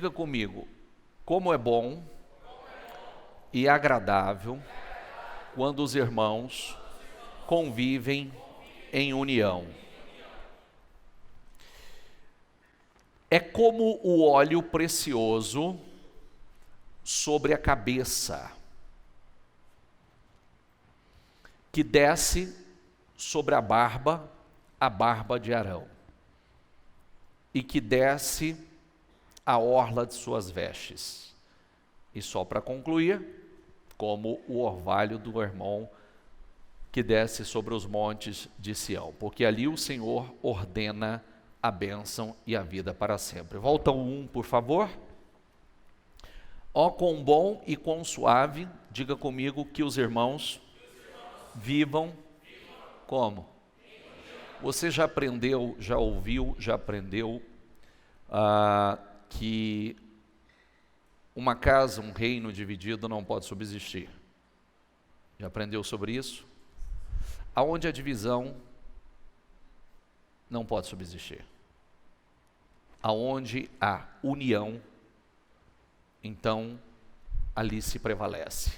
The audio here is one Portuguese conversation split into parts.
Diga comigo, como é bom e agradável quando os irmãos convivem em união. É como o óleo precioso sobre a cabeça, que desce sobre a barba de Arão, e que desce a orla de suas vestes. E só para concluir, como o orvalho do irmão que desce sobre os montes de Sião, porque ali o Senhor ordena a bênção e a vida para sempre. Volta ao 1, por favor. Ó, quão bom e quão suave, diga comigo, que os irmãos vivam como? Você já aprendeu, já ouviu, já aprendeu que uma casa, um reino dividido não pode subsistir? Já aprendeu sobre isso? Aonde a divisão não pode subsistir. Aonde há união, então ali se prevalece.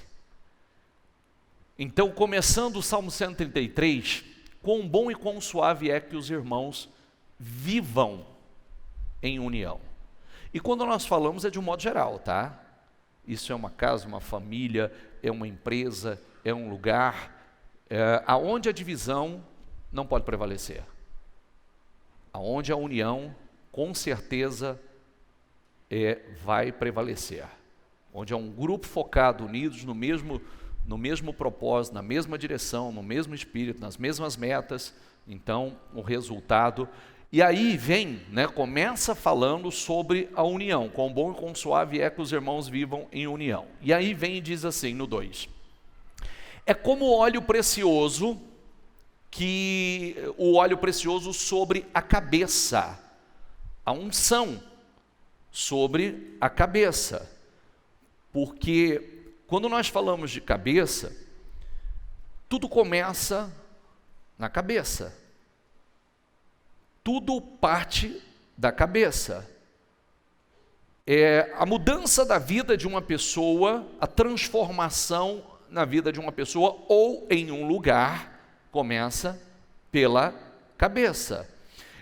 Então, começando o Salmo 133, quão bom e quão suave é que os irmãos vivam em união. E quando nós falamos é de um modo geral, tá? Isso é uma casa, uma família, é uma empresa, é um lugar, aonde a divisão não pode prevalecer. Aonde a união, com certeza, vai prevalecer. Onde é um grupo focado, unidos no mesmo propósito, na mesma direção, no mesmo espírito, nas mesmas metas, então o resultado. E aí vem, começa falando sobre a união, quão bom e quão suave é que os irmãos vivam em união. E aí vem e diz assim no 2, é como óleo precioso, o óleo precioso sobre a cabeça, a unção sobre a cabeça, porque quando nós falamos de cabeça, tudo começa na cabeça, tudo parte da cabeça. A mudança da vida de uma pessoa, a transformação na vida de uma pessoa ou em um lugar, começa pela cabeça.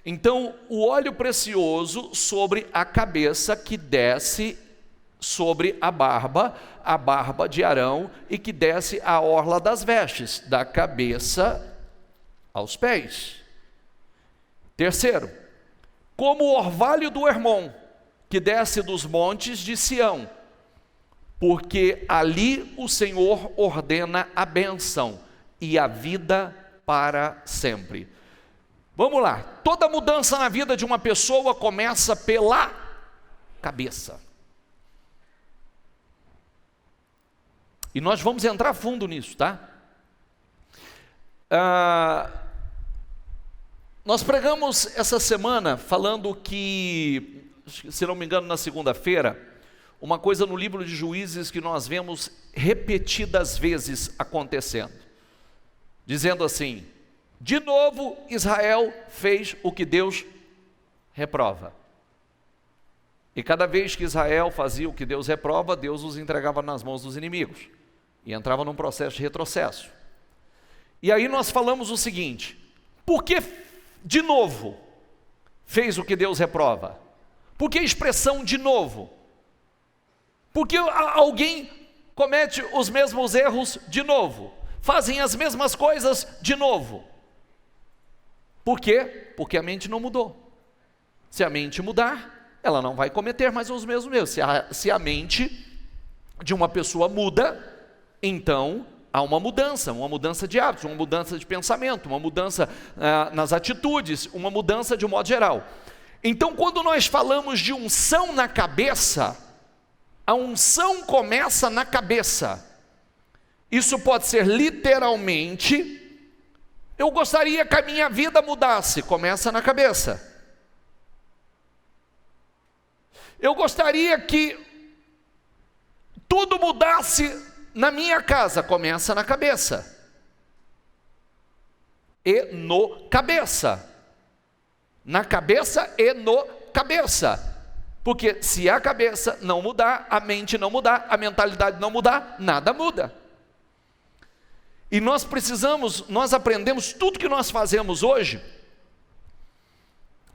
Então, o óleo precioso sobre a cabeça que desce sobre a barba de Arão, e que desce a orla das vestes, da cabeça aos pés. Terceiro, como o orvalho do Hermon, que desce dos montes de Sião, porque ali o Senhor ordena a bênção e a vida para sempre. Vamos lá, toda mudança na vida de uma pessoa começa pela cabeça. E nós vamos entrar fundo nisso, tá? Nós pregamos essa semana falando que, se não me engano, na segunda-feira, uma coisa no livro de Juízes que nós vemos repetidas vezes acontecendo, dizendo assim: de novo Israel fez o que Deus reprova. E cada vez que Israel fazia o que Deus reprova, Deus os entregava nas mãos dos inimigos e entrava num processo de retrocesso. E aí nós falamos o seguinte: por que de novo fez o que Deus reprova? Por que a expressão de novo? Porque alguém comete os mesmos erros de novo, fazem as mesmas coisas de novo. Por quê? Porque a mente não mudou. Se a mente mudar, ela não vai cometer mais os mesmos erros. Se a mente de uma pessoa muda, então há uma mudança de hábitos, uma mudança de pensamento, uma mudança nas atitudes, uma mudança de um modo geral. Então, quando nós falamos de unção na cabeça, a unção começa na cabeça. Isso pode ser literalmente: eu gostaria que a minha vida mudasse, começa na cabeça. Eu gostaria que tudo mudasse na minha casa, começa na cabeça. E no cabeça. Na cabeça e no cabeça. Porque se a cabeça não mudar, a mente não mudar, a mentalidade não mudar, nada muda. E nós aprendemos tudo que nós fazemos hoje,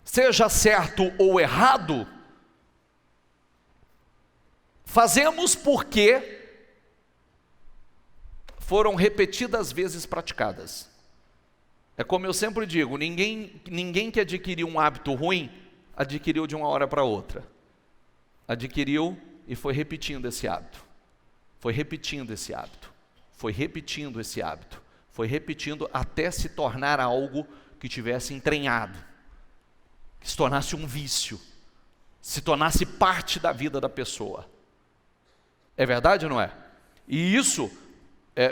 seja certo ou errado, fazemos porque foram repetidas vezes praticadas. É como eu sempre digo, ninguém que adquiriu um hábito ruim, adquiriu de uma hora para outra. Adquiriu e foi repetindo esse hábito. Foi repetindo esse hábito. Foi repetindo esse hábito. Foi repetindo até se tornar algo que tivesse entranhado. Que se tornasse um vício. Se tornasse parte da vida da pessoa. É verdade ou não é? E isso,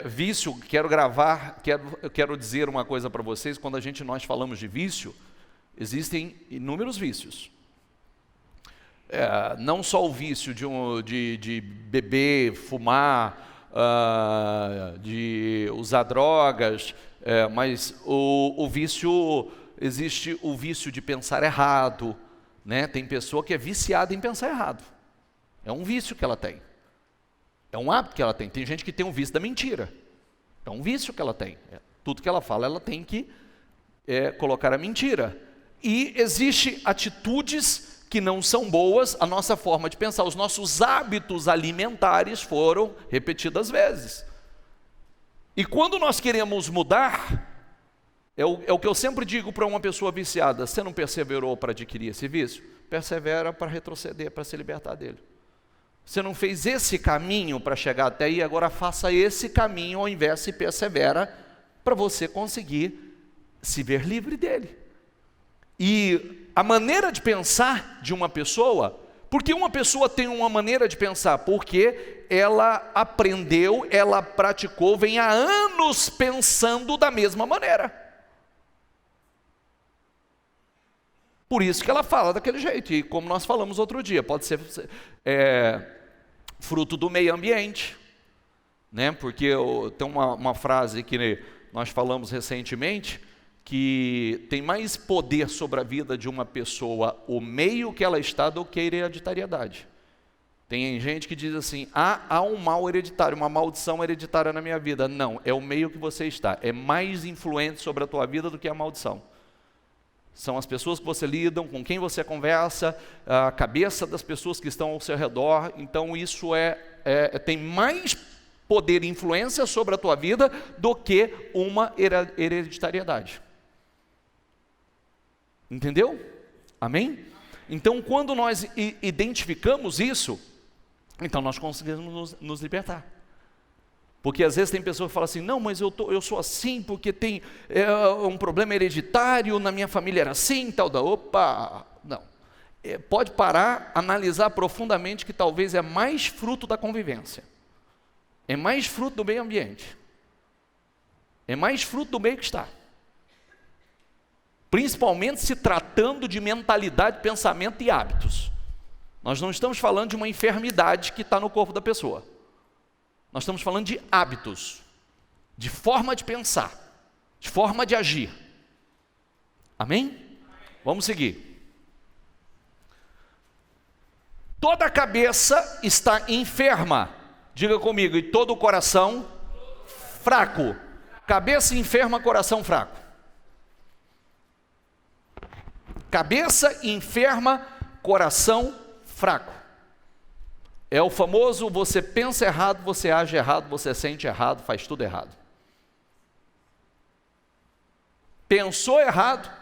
vício, quero dizer uma coisa para vocês, quando nós falamos de vício, existem inúmeros vícios. Não só o vício de beber, fumar, de usar drogas, mas existe o vício de pensar errado, né? Tem pessoa que é viciada em pensar errado. É um vício que ela tem. É um hábito que ela tem. Tem gente que tem um vício da mentira. É um vício que ela tem. Tudo que ela fala, ela tem que colocar a mentira. E existe atitudes que não são boas, a nossa forma de pensar, os nossos hábitos alimentares foram repetidas vezes. E quando nós queremos mudar, é o que eu sempre digo para uma pessoa viciada: você não perseverou para adquirir esse vício? Persevera para retroceder, para se libertar dele. Você não fez esse caminho para chegar até aí, agora faça esse caminho ao invés de persevera para você conseguir se ver livre dele. E a maneira de pensar de uma pessoa, porque uma pessoa tem uma maneira de pensar? Porque ela aprendeu, ela praticou, vem há anos pensando da mesma maneira. Por isso que ela fala daquele jeito, e como nós falamos outro dia, pode ser fruto do meio ambiente, né? Porque tem uma frase que nós falamos recentemente, que tem mais poder sobre a vida de uma pessoa o meio que ela está do que a hereditariedade. Tem gente que diz assim: há um mal hereditário, uma maldição hereditária na minha vida. Não, é o meio que você está, é mais influente sobre a tua vida do que a maldição. São as pessoas que você lida, com quem você conversa, a cabeça das pessoas que estão ao seu redor. Então isso tem mais poder e influência sobre a tua vida do que uma hereditariedade. Entendeu? Amém? Então, quando nós identificamos isso, então nós conseguimos nos libertar. Porque às vezes tem pessoas que falam assim: não, mas eu sou assim porque tem um problema hereditário, na minha família era assim, tal. Opa, não. Pode parar, analisar profundamente, que talvez é mais fruto da convivência. É mais fruto do meio ambiente. É mais fruto do meio que está. Principalmente se tratando de mentalidade, pensamento e hábitos. Nós não estamos falando de uma enfermidade que está no corpo da pessoa. Nós estamos falando de hábitos, de forma de pensar, de forma de agir. Amém? Vamos seguir. Toda a cabeça está enferma. Diga comigo: e todo o coração fraco. Cabeça enferma, coração fraco. Cabeça enferma, coração fraco. É o famoso: você pensa errado, você age errado, você sente errado, faz tudo errado. Pensou errado.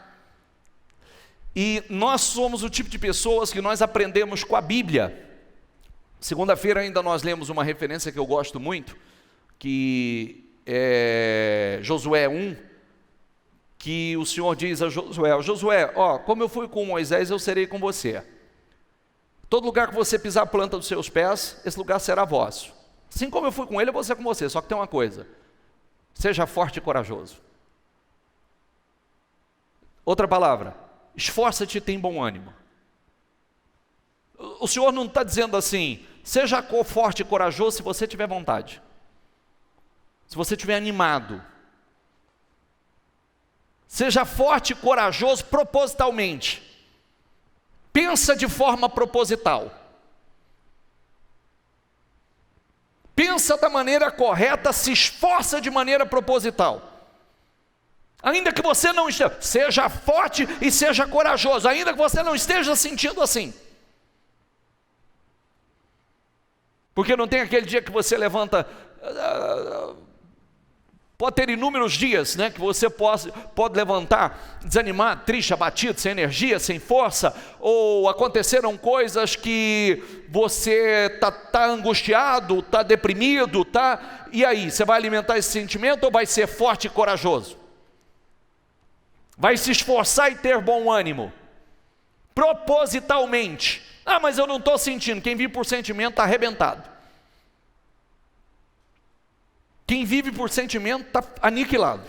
E nós somos o tipo de pessoas que nós aprendemos com a Bíblia. Segunda-feira ainda nós lemos uma referência que eu gosto muito, que é Josué 1, que o Senhor diz a Josué: como eu fui com Moisés, eu serei com você. Todo lugar que você pisar a planta dos seus pés, esse lugar será vosso. Assim como eu fui com ele, eu vou ser com você. Só que tem uma coisa: seja forte e corajoso. Outra palavra: esforça-te e tem bom ânimo. O Senhor não está dizendo assim: seja forte e corajoso se você tiver vontade, se você estiver animado. Seja forte e corajoso propositalmente, pensa de forma proposital. Pensa da maneira correta, se esforça de maneira proposital. Ainda que você não esteja, seja forte e seja corajoso, ainda que você não esteja sentindo assim. Porque não tem aquele dia que você levanta, pode ter inúmeros dias, né, que você pode levantar, desanimado, triste, abatido, sem energia, sem força, ou aconteceram coisas que você tá angustiado, tá deprimido, e aí, você vai alimentar esse sentimento ou vai ser forte e corajoso? Vai se esforçar e ter bom ânimo, propositalmente. Mas eu não estou sentindo. Quem vive por sentimento está arrebentado. Quem vive por sentimento está aniquilado.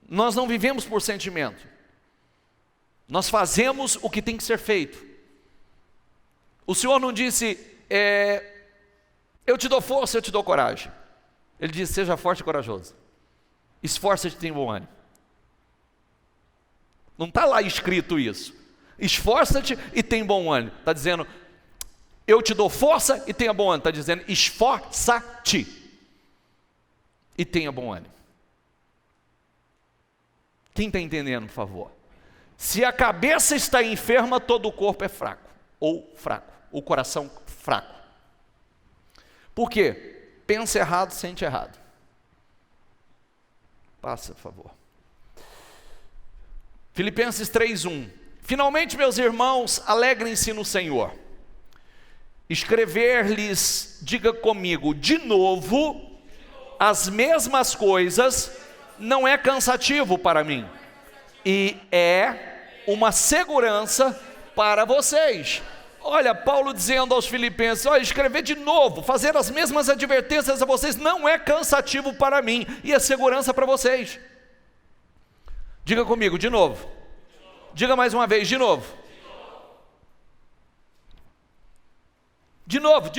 Nós não vivemos por sentimento. Nós fazemos o que tem que ser feito. O Senhor não disse, eu te dou força, eu te dou coragem. Ele disse, seja forte e corajoso. Esforça-te e tenha bom ânimo. Não está lá escrito isso. Esforça-te e tem bom ânimo. Está dizendo, eu te dou força e tenha bom ânimo. Está dizendo, esforça-te e tenha bom ânimo. Quem está entendendo, por favor? Se a cabeça está enferma, todo o corpo é fraco. O coração fraco. Por quê? Pensa errado, sente errado. Passa, por favor. Filipenses 3:1. Finalmente, meus irmãos, alegrem-se no Senhor. Escrever-lhes, diga comigo, de novo, as mesmas coisas, não é cansativo para mim. E é uma segurança para vocês. Olha, Paulo dizendo aos filipenses, escrever de novo, fazer as mesmas advertências a vocês, não é cansativo para mim, e é segurança para vocês. Diga comigo, de novo. Diga mais uma vez, de novo. De novo.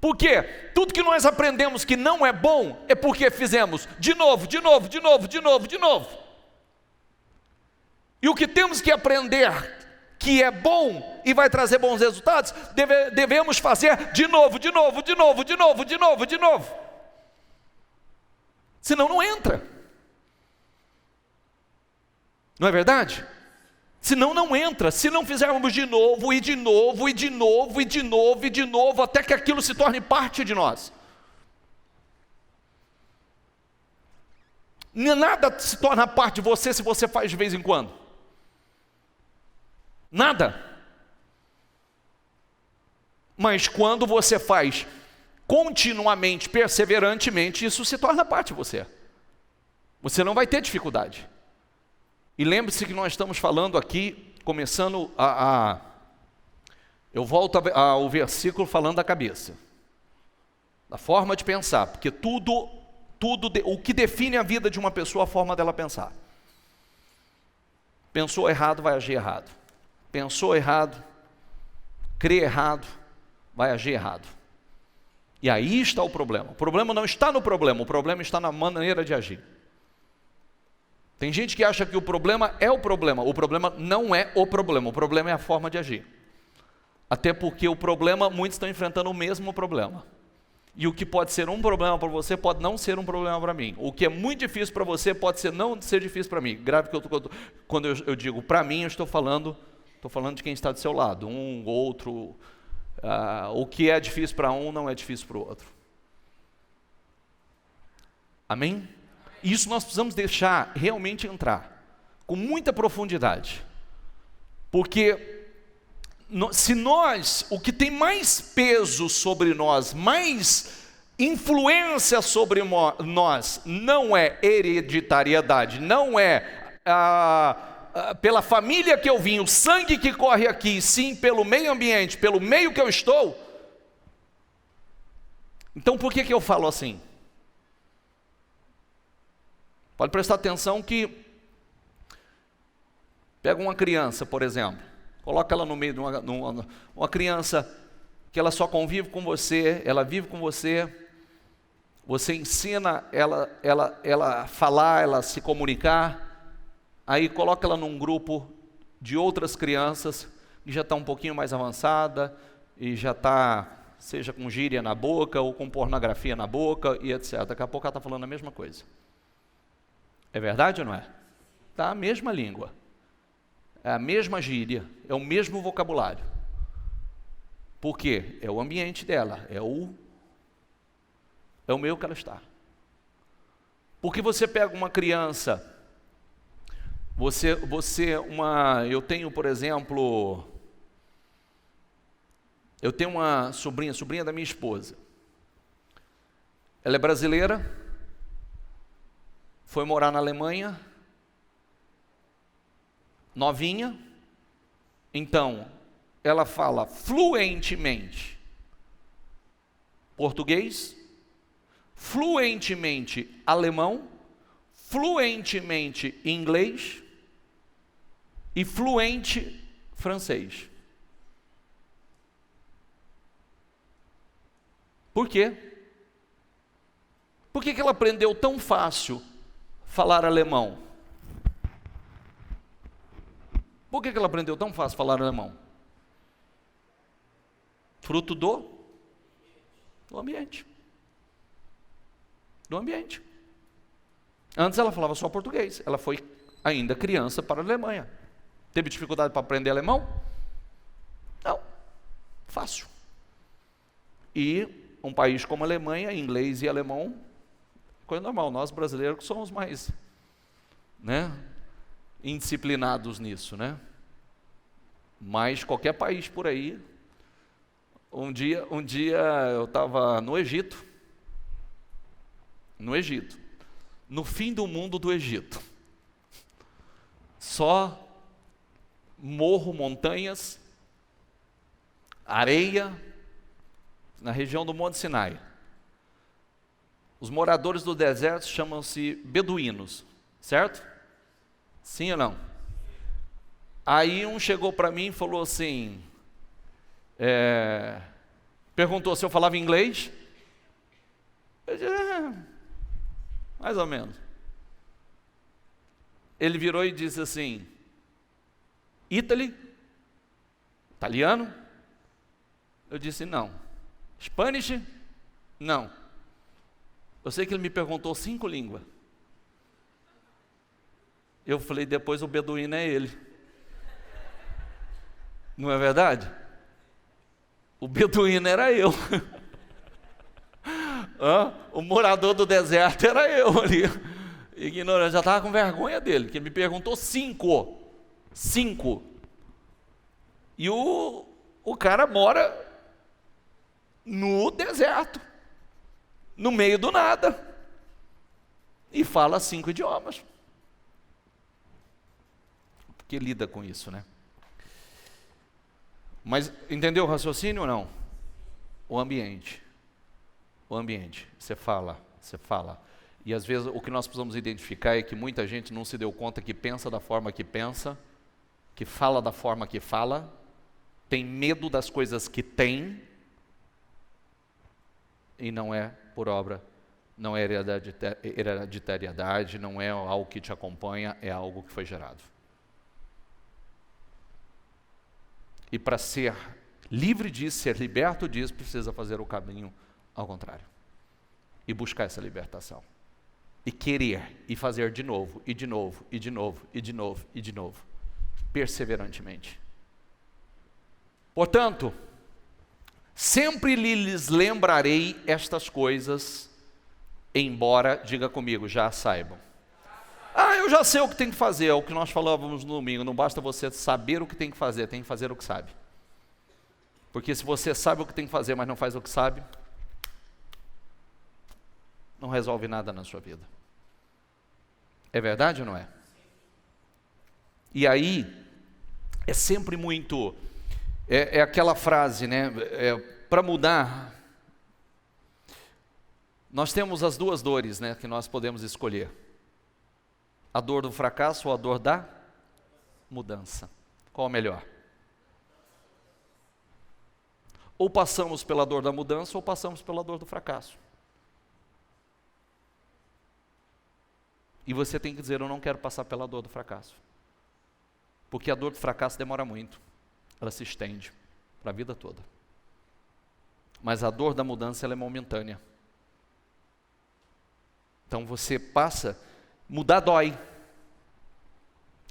Por quê? Tudo que nós aprendemos que não é bom, é porque fizemos de novo. E o que temos que aprender que é bom e vai trazer bons resultados, devemos fazer de novo. Senão não entra. Não é verdade? Senão não entra. Se não fizermos de novo, até que aquilo se torne parte de nós. Nada se torna parte de você se você faz de vez em quando. Nada. Mas quando você faz continuamente, perseverantemente, isso se torna parte de você. Você não vai ter dificuldade. E lembre-se que nós estamos falando aqui, começando eu volto ao versículo falando da cabeça, da forma de pensar, porque tudo, o que define a vida de uma pessoa é a forma dela pensar. Pensou errado, vai agir errado. Pensou errado, crê errado, vai agir errado. E aí está o problema. O problema não está no problema, o problema está na maneira de agir. Tem gente que acha que o problema é o problema não é o problema é a forma de agir. Até porque o problema, muitos estão enfrentando o mesmo problema. E o que pode ser um problema para você, pode não ser um problema para mim. O que é muito difícil para você, pode não ser difícil para mim. Grave que quando eu digo para mim, eu estou falando de quem está do seu lado, um, outro. O que é difícil para um não é difícil para o outro. Amém? Isso nós precisamos deixar realmente entrar com muita profundidade, porque o que tem mais peso sobre nós, mais influência sobre nós, não é hereditariedade, não é pela família que eu vim, o sangue que corre aqui, sim pelo meio ambiente, pelo meio que eu estou. Então por que eu falo assim? Pode prestar atenção que pega uma criança, por exemplo, coloca ela no meio de uma criança que ela só convive com você, ela vive com você, Você ensina ela a falar, ela a se comunicar, aí coloca ela num grupo de outras crianças que já está um pouquinho mais avançada e já está, seja com gíria na boca ou com pornografia na boca e etc. Daqui a pouco ela está falando a mesma coisa. É verdade ou não é? Tá a mesma língua, é a mesma gíria, é o mesmo vocabulário. Por quê? É o ambiente dela, é o meio que ela está. Porque você pega uma criança, eu tenho, por exemplo, eu tenho uma sobrinha da minha esposa. Ela é brasileira, foi morar na Alemanha, novinha, então ela fala fluentemente português, fluentemente alemão, fluentemente inglês e fluente francês. Por quê? Por que ela aprendeu tão fácil falar alemão? Por que ela aprendeu tão fácil falar alemão? Fruto do ambiente. Do ambiente. Antes ela falava só português. Ela foi ainda criança para a Alemanha. Teve dificuldade para aprender alemão? Não. Fácil. E um país como a Alemanha, inglês e alemão, coisa normal. Nós brasileiros somos mais, indisciplinados nisso, Mas qualquer país por aí. Um dia eu estava no Egito, no fim do mundo do Egito, só morro, montanhas, areia, na região do Monte Sinai. Os moradores do deserto chamam-se beduínos, certo? Sim ou não? Aí um chegou para mim e falou assim, perguntou se eu falava inglês. Eu disse, mais ou menos. Ele virou e disse assim, italiano? Eu disse, não. Spanish? Não. Eu sei que ele me perguntou 5 línguas. Eu falei, depois o beduíno é ele. Não é verdade? O beduíno era eu. O morador do deserto era eu ali. Ignorante, já estava com vergonha dele, que ele me perguntou 5. E o cara mora no deserto, no meio do nada, e fala 5 idiomas. Porque lida com isso, Mas entendeu o raciocínio ou não? O ambiente, você fala. E às vezes o que nós precisamos identificar é que muita gente não se deu conta que pensa da forma que pensa, que fala da forma que fala, tem medo das coisas que tem, e não é por obra, não é hereditariedade, não é algo que te acompanha, é algo que foi gerado. E para ser livre disso, ser liberto disso, precisa fazer o caminho ao contrário. E buscar essa libertação. E querer, e fazer de novo, e de novo, e de novo, e de novo, e de novo. Perseverantemente. Portanto, sempre lhes lembrarei estas coisas, embora, diga comigo, já saibam. Eu já sei o que tem que fazer, é o que nós falávamos no domingo, não basta você saber o que tem que fazer o que sabe. Porque se você sabe o que tem que fazer, mas não faz o que sabe, não resolve nada na sua vida. É verdade ou não é? E aí, é sempre muito, é aquela frase, para mudar, nós temos as 2 dores, que nós podemos escolher. A dor do fracasso ou a dor da mudança? Qual é melhor? Ou passamos pela dor da mudança ou passamos pela dor do fracasso. E você tem que dizer: eu não quero passar pela dor do fracasso. Porque a dor do fracasso demora muito. Ela se estende para a vida toda. Mas a dor da mudança, ela é momentânea. Então você passa, mudar dói.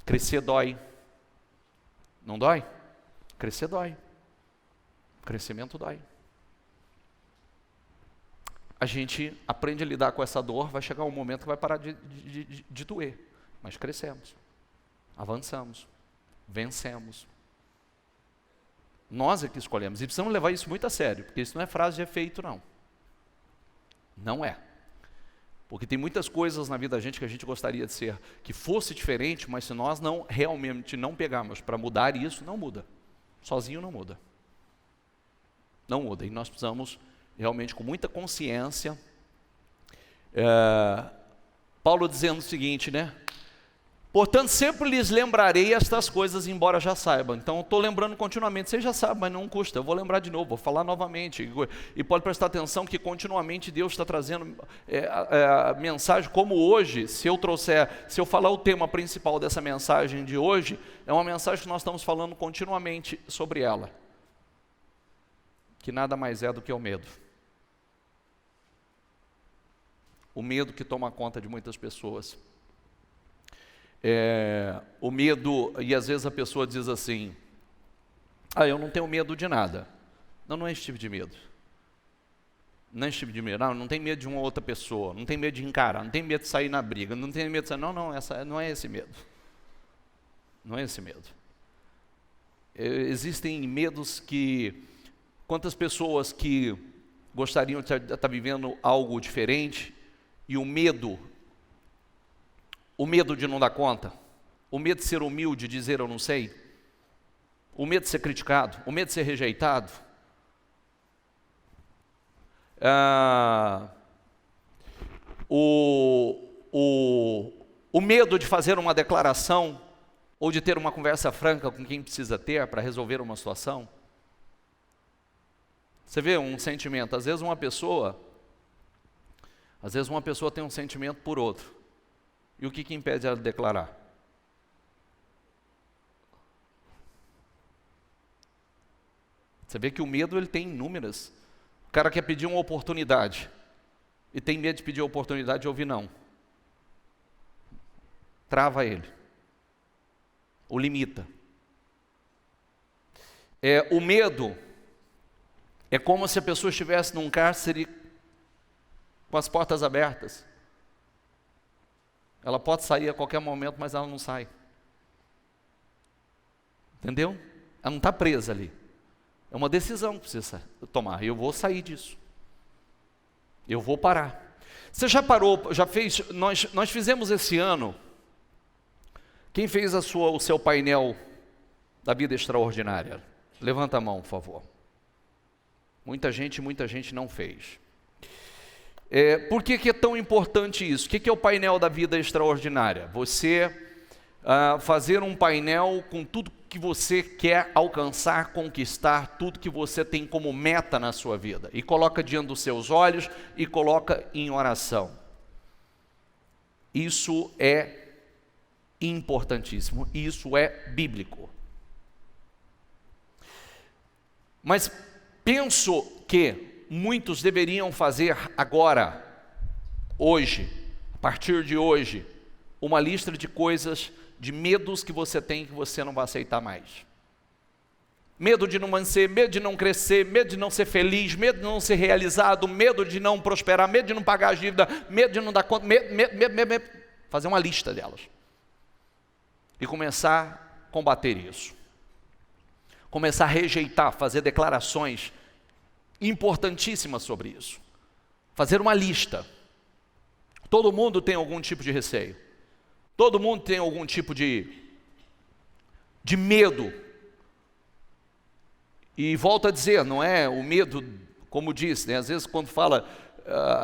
Crescer dói. Não dói? Crescer dói. Crescimento dói. A gente aprende a lidar com essa dor, vai chegar um momento que vai parar de doer. Mas crescemos, avançamos, vencemos. Nós é que escolhemos. E precisamos levar isso muito a sério, porque isso não é frase de efeito, não. Não é. Porque tem muitas coisas na vida da gente que a gente gostaria de ser, que fosse diferente, mas se nós não realmente não pegarmos para mudar isso, não muda. Sozinho não muda. Não muda. E nós precisamos realmente com muita consciência. Paulo dizendo o seguinte, né? Portanto, sempre lhes lembrarei estas coisas, embora já saibam. Então, eu estou lembrando continuamente. Você já sabe, mas não custa. Eu vou lembrar de novo, vou falar novamente. E pode prestar atenção que continuamente Deus está trazendo a mensagem, como hoje, se eu falar o tema principal dessa mensagem de hoje, é uma mensagem que nós estamos falando continuamente sobre ela. Que nada mais é do que o medo. O medo que toma conta de muitas pessoas. O medo, e às vezes a pessoa diz assim: eu não tenho medo de nada. Não é esse tipo de medo. Não é esse tipo de medo. Não tem medo de uma outra pessoa, não tem medo de encarar, não tem medo de sair na briga, não tem medo de sair. Não é esse medo. Não é esse medo. Existem medos que, quantas pessoas que gostariam de estar vivendo algo diferente, e o medo de não dar conta, o medo de ser humilde, de dizer eu não sei, o medo de ser criticado, o medo de ser rejeitado, o medo de fazer uma declaração ou de ter uma conversa franca com quem precisa ter para resolver uma situação. Você vê um sentimento, às vezes uma pessoa tem um sentimento por outro. E o que impede ela de declarar? Você vê que o medo ele tem inúmeras. O cara quer pedir uma oportunidade e tem medo de pedir a oportunidade de ouvir não. Trava ele. O limita. O medo é como se a pessoa estivesse num cárcere com as portas abertas. Ela pode sair a qualquer momento, mas ela não sai. Entendeu? Ela não está presa ali. É uma decisão que precisa tomar. Eu vou sair disso. Eu vou parar. Você já parou, já fez, nós fizemos esse ano, quem fez o seu painel da vida extraordinária? Levanta a mão, por favor. Muita gente não fez. Por que é tão importante isso? O que é o painel da vida extraordinária? Você fazer um painel com tudo que você quer alcançar, conquistar, tudo que você tem como meta na sua vida. E coloca diante dos seus olhos e coloca em oração. Isso é importantíssimo. Isso é bíblico. Mas penso que muitos deveriam fazer agora, hoje, a partir de hoje, uma lista de coisas, de medos que você tem que você não vai aceitar mais. Medo de não vencer, medo de não crescer, medo de não ser feliz, medo de não ser realizado, medo de não prosperar, medo de não pagar a dívida, medo de não dar conta, medo. Fazer uma lista delas. E começar a combater isso. Começar a rejeitar, fazer declarações importantíssimas sobre isso. Fazer uma lista. Todo mundo tem algum tipo de receio. Todo mundo tem algum tipo de medo. E volto a dizer, não é o medo, como diz, né? Às vezes quando fala,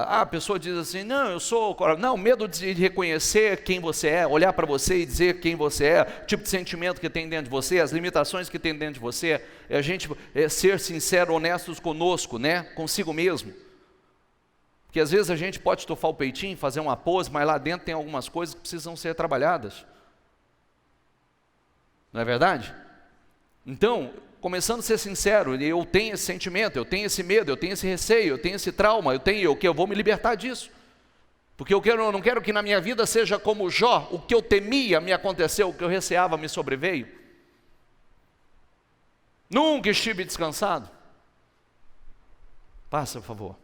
a pessoa diz assim, não, eu sou... Não, medo de reconhecer quem você é, olhar para você e dizer quem você é, o tipo de sentimento que tem dentro de você, as limitações que tem dentro de você, a gente ser sincero, honestos conosco, né? Consigo mesmo. Porque às vezes a gente pode estufar o peitinho, fazer uma pose, mas lá dentro tem algumas coisas que precisam ser trabalhadas. Não é verdade? Então, começando a ser sincero, eu tenho esse sentimento, eu tenho esse medo, eu tenho esse receio, eu tenho esse trauma, eu vou me libertar disso. Porque eu não quero que na minha vida seja como Jó, o que eu temia me aconteceu, o que eu receava me sobreveio. Nunca estive descansado. Passa, por favor.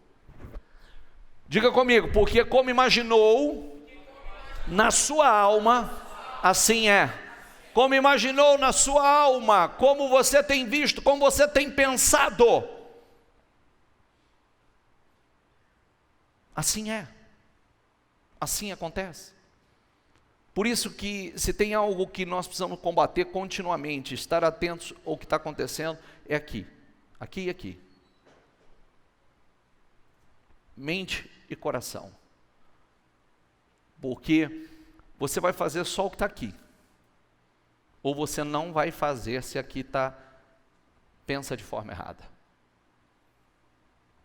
Diga comigo, porque como imaginou na sua alma, assim é. Como imaginou na sua alma, como você tem visto, como você tem pensado, assim é. Assim acontece. Por isso que se tem algo que nós precisamos combater continuamente, estar atentos ao que está acontecendo, é aqui. Aqui e aqui. Mente e coração. Porque você vai fazer só o que está aqui. Ou você não vai fazer se aqui pensa de forma errada.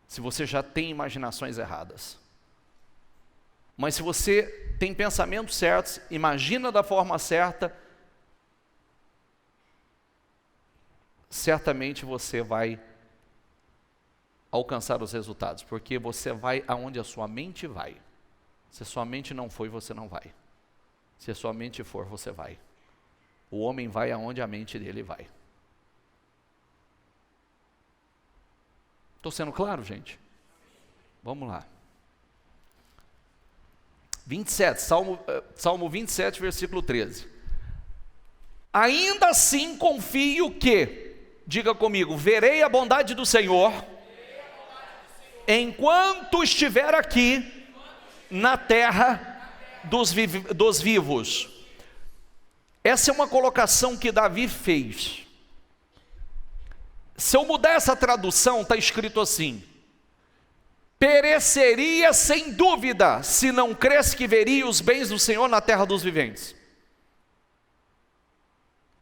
Se você já tem imaginações erradas. Mas se você tem pensamentos certos, imagina da forma certa, certamente você vai alcançar os resultados, porque você vai aonde a sua mente vai. Se a sua mente não foi, você não vai. Se a sua mente for, você vai. O homem vai aonde a mente dele vai. Estou sendo claro, gente? Vamos lá. 27, Salmo 27, versículo 13. Ainda assim confio que, diga comigo, verei a bondade do Senhor, enquanto estiver aqui, na terra dos vivos. Essa é uma colocação que Davi fez. Se eu mudar essa tradução, está escrito assim: pereceria sem dúvida, se não cresse que veria os bens do Senhor na terra dos viventes.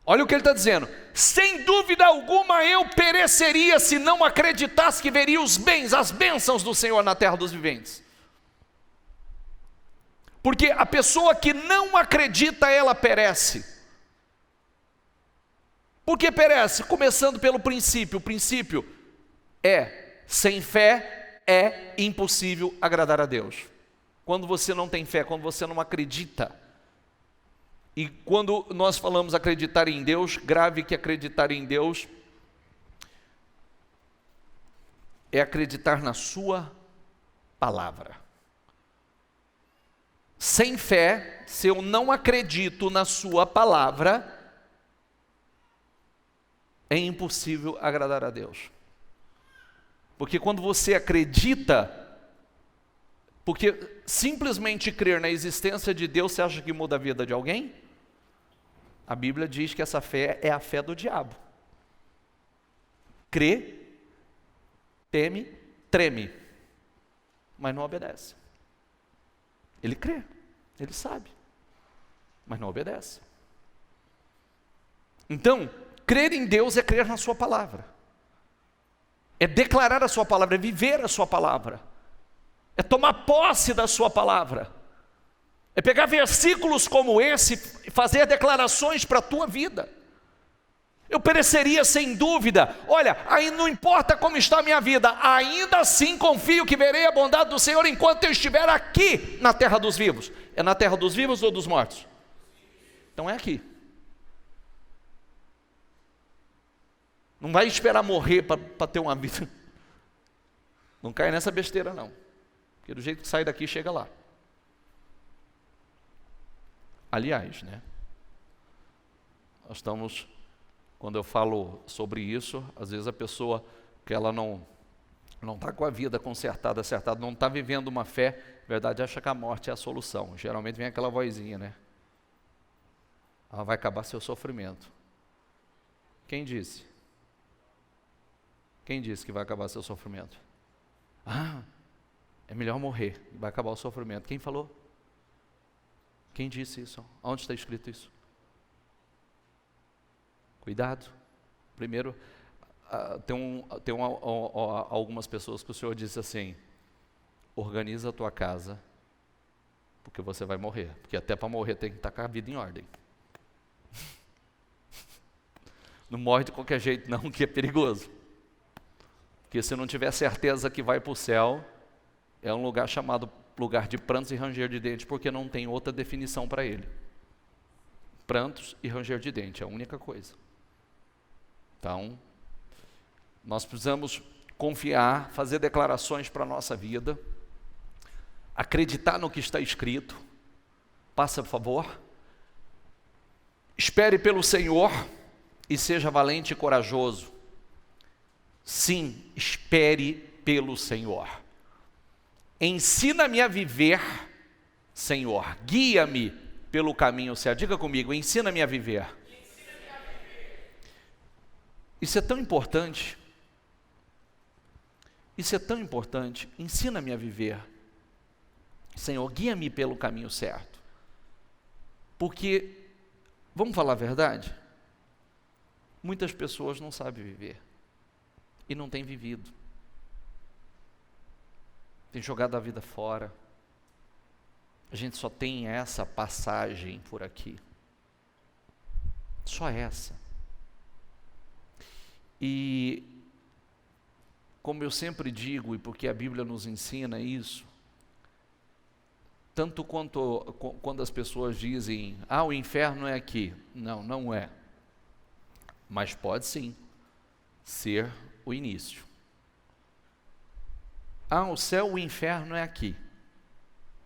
Olha o que ele está dizendo: sem dúvida alguma eu pereceria, se não acreditasse que veria os bens, as bênçãos do Senhor na terra dos viventes. Porque a pessoa que não acredita, ela perece. Por que perece? Começando pelo princípio. O princípio é, sem fé é impossível agradar a Deus. Quando você não tem fé, quando você não acredita. E quando nós falamos acreditar em Deus, grave que acreditar em Deus é acreditar na sua palavra. Sem fé, se eu não acredito na sua palavra, é impossível agradar a Deus. Porque quando você acredita, porque simplesmente crer na existência de Deus, você acha que muda a vida de alguém? A Bíblia diz que essa fé é a fé do diabo. Crê, teme, treme, mas não obedece. Ele crê, ele sabe, mas não obedece. Então, crer em Deus é crer na sua palavra. É declarar a sua palavra, é viver a sua palavra. É tomar posse da sua palavra. É pegar versículos como esse e fazer declarações para a tua vida. Eu pereceria sem dúvida. Olha, aí não importa como está a minha vida, ainda assim confio que verei a bondade do Senhor enquanto eu estiver aqui na terra dos vivos. É na terra dos vivos ou dos mortos? Então é aqui. Não vai esperar morrer para ter uma vida. Não cai nessa besteira não. Porque do jeito que sai daqui, chega lá. Aliás, né? Nós estamos, quando eu falo sobre isso, às vezes a pessoa que ela não está com a vida consertada, acertada, não está vivendo uma fé, na verdade acha que a morte é a solução. Geralmente vem aquela vozinha, né? Ela vai acabar seu sofrimento. Quem disse? Quem disse que vai acabar seu sofrimento? Ah, é melhor morrer, vai acabar o sofrimento. Quem falou? Quem disse isso? Onde está escrito isso? Cuidado. Primeiro, tem algumas pessoas que o Senhor disse assim: organiza a tua casa, porque você vai morrer. Porque até para morrer tem que estar com a vida em ordem. Não morre de qualquer jeito não, que é perigoso. Porque se não tiver certeza que vai para o céu, é um lugar chamado lugar de prantos e ranger de dentes, porque não tem outra definição para ele. Prantos e ranger de dentes, é a única coisa. Então, nós precisamos confiar, fazer declarações para a nossa vida, acreditar no que está escrito. Passa, por favor. Espere pelo Senhor e seja valente e corajoso. Sim, espere pelo Senhor. Ensina-me a viver, Senhor. Guia-me pelo caminho certo. Diga comigo, ensina-me a viver. Ensina-me a viver. Isso é tão importante. Isso é tão importante. Ensina-me a viver. Senhor, guia-me pelo caminho certo. Porque, vamos falar a verdade? Muitas pessoas não sabem viver. E não têm vivido. Tem jogado a vida fora. A gente só tem essa passagem por aqui. Só essa. E, como eu sempre digo, e porque a Bíblia nos ensina isso, tanto quando as pessoas dizem, o inferno é aqui. Não, não é. Mas pode sim ser o início. O céu, o inferno é aqui.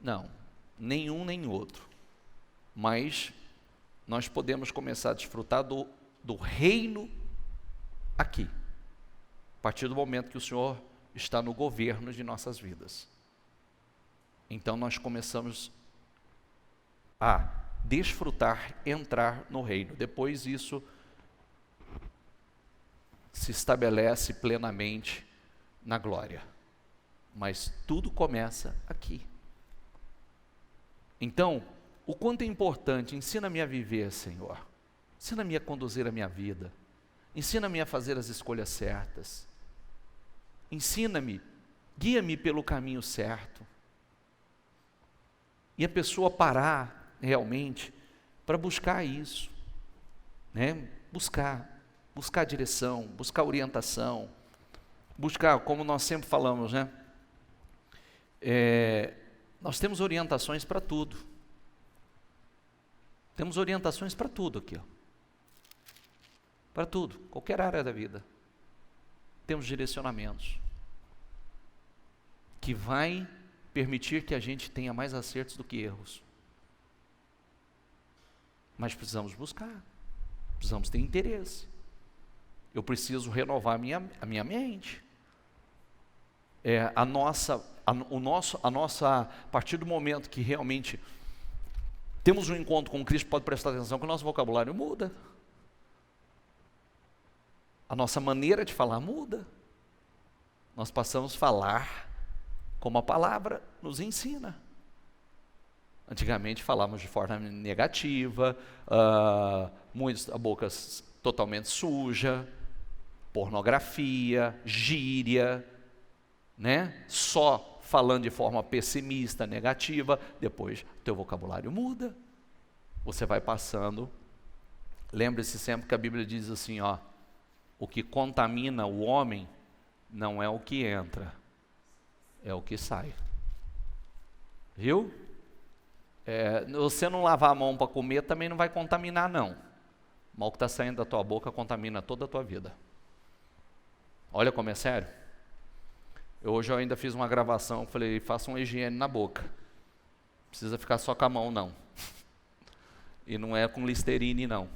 Não, nenhum nem outro. Mas nós podemos começar a desfrutar do reino aqui, a partir do momento que o Senhor está no governo de nossas vidas. Então nós começamos a desfrutar, entrar no reino. Depois isso se estabelece plenamente na glória. Mas tudo começa aqui. Então, o quanto é importante, ensina-me a viver, Senhor. Ensina-me a conduzir a minha vida. Ensina-me a fazer as escolhas certas. Ensina-me, guia-me pelo caminho certo. E a pessoa parar realmente para buscar isso, né? Buscar direção, buscar orientação, buscar, como nós sempre falamos, né? Nós temos orientações para tudo. Temos orientações para tudo aqui, ó. Para tudo, qualquer área da vida. Temos direcionamentos que vai permitir que a gente tenha mais acertos do que erros. Mas precisamos buscar, precisamos ter interesse. Eu preciso renovar a minha mente. A partir do momento que realmente temos um encontro com Cristo, pode prestar atenção que o nosso vocabulário muda. A nossa maneira de falar muda. Nós passamos a falar como a palavra nos ensina. Antigamente falávamos de forma negativa, a boca totalmente suja, pornografia, gíria, né? Só falando de forma pessimista, negativa. Depois teu vocabulário muda. Você vai passando. Lembre-se sempre que a Bíblia diz assim, o que contamina o homem não é o que entra, é o que sai. Viu? Você não lavar a mão para comer também não vai contaminar não. Mas o que está saindo da tua boca contamina toda a tua vida. Olha como é sério. Hoje eu ainda fiz uma gravação, falei, faça uma higiene na boca. Não precisa ficar só com a mão não. E não é com Listerine não.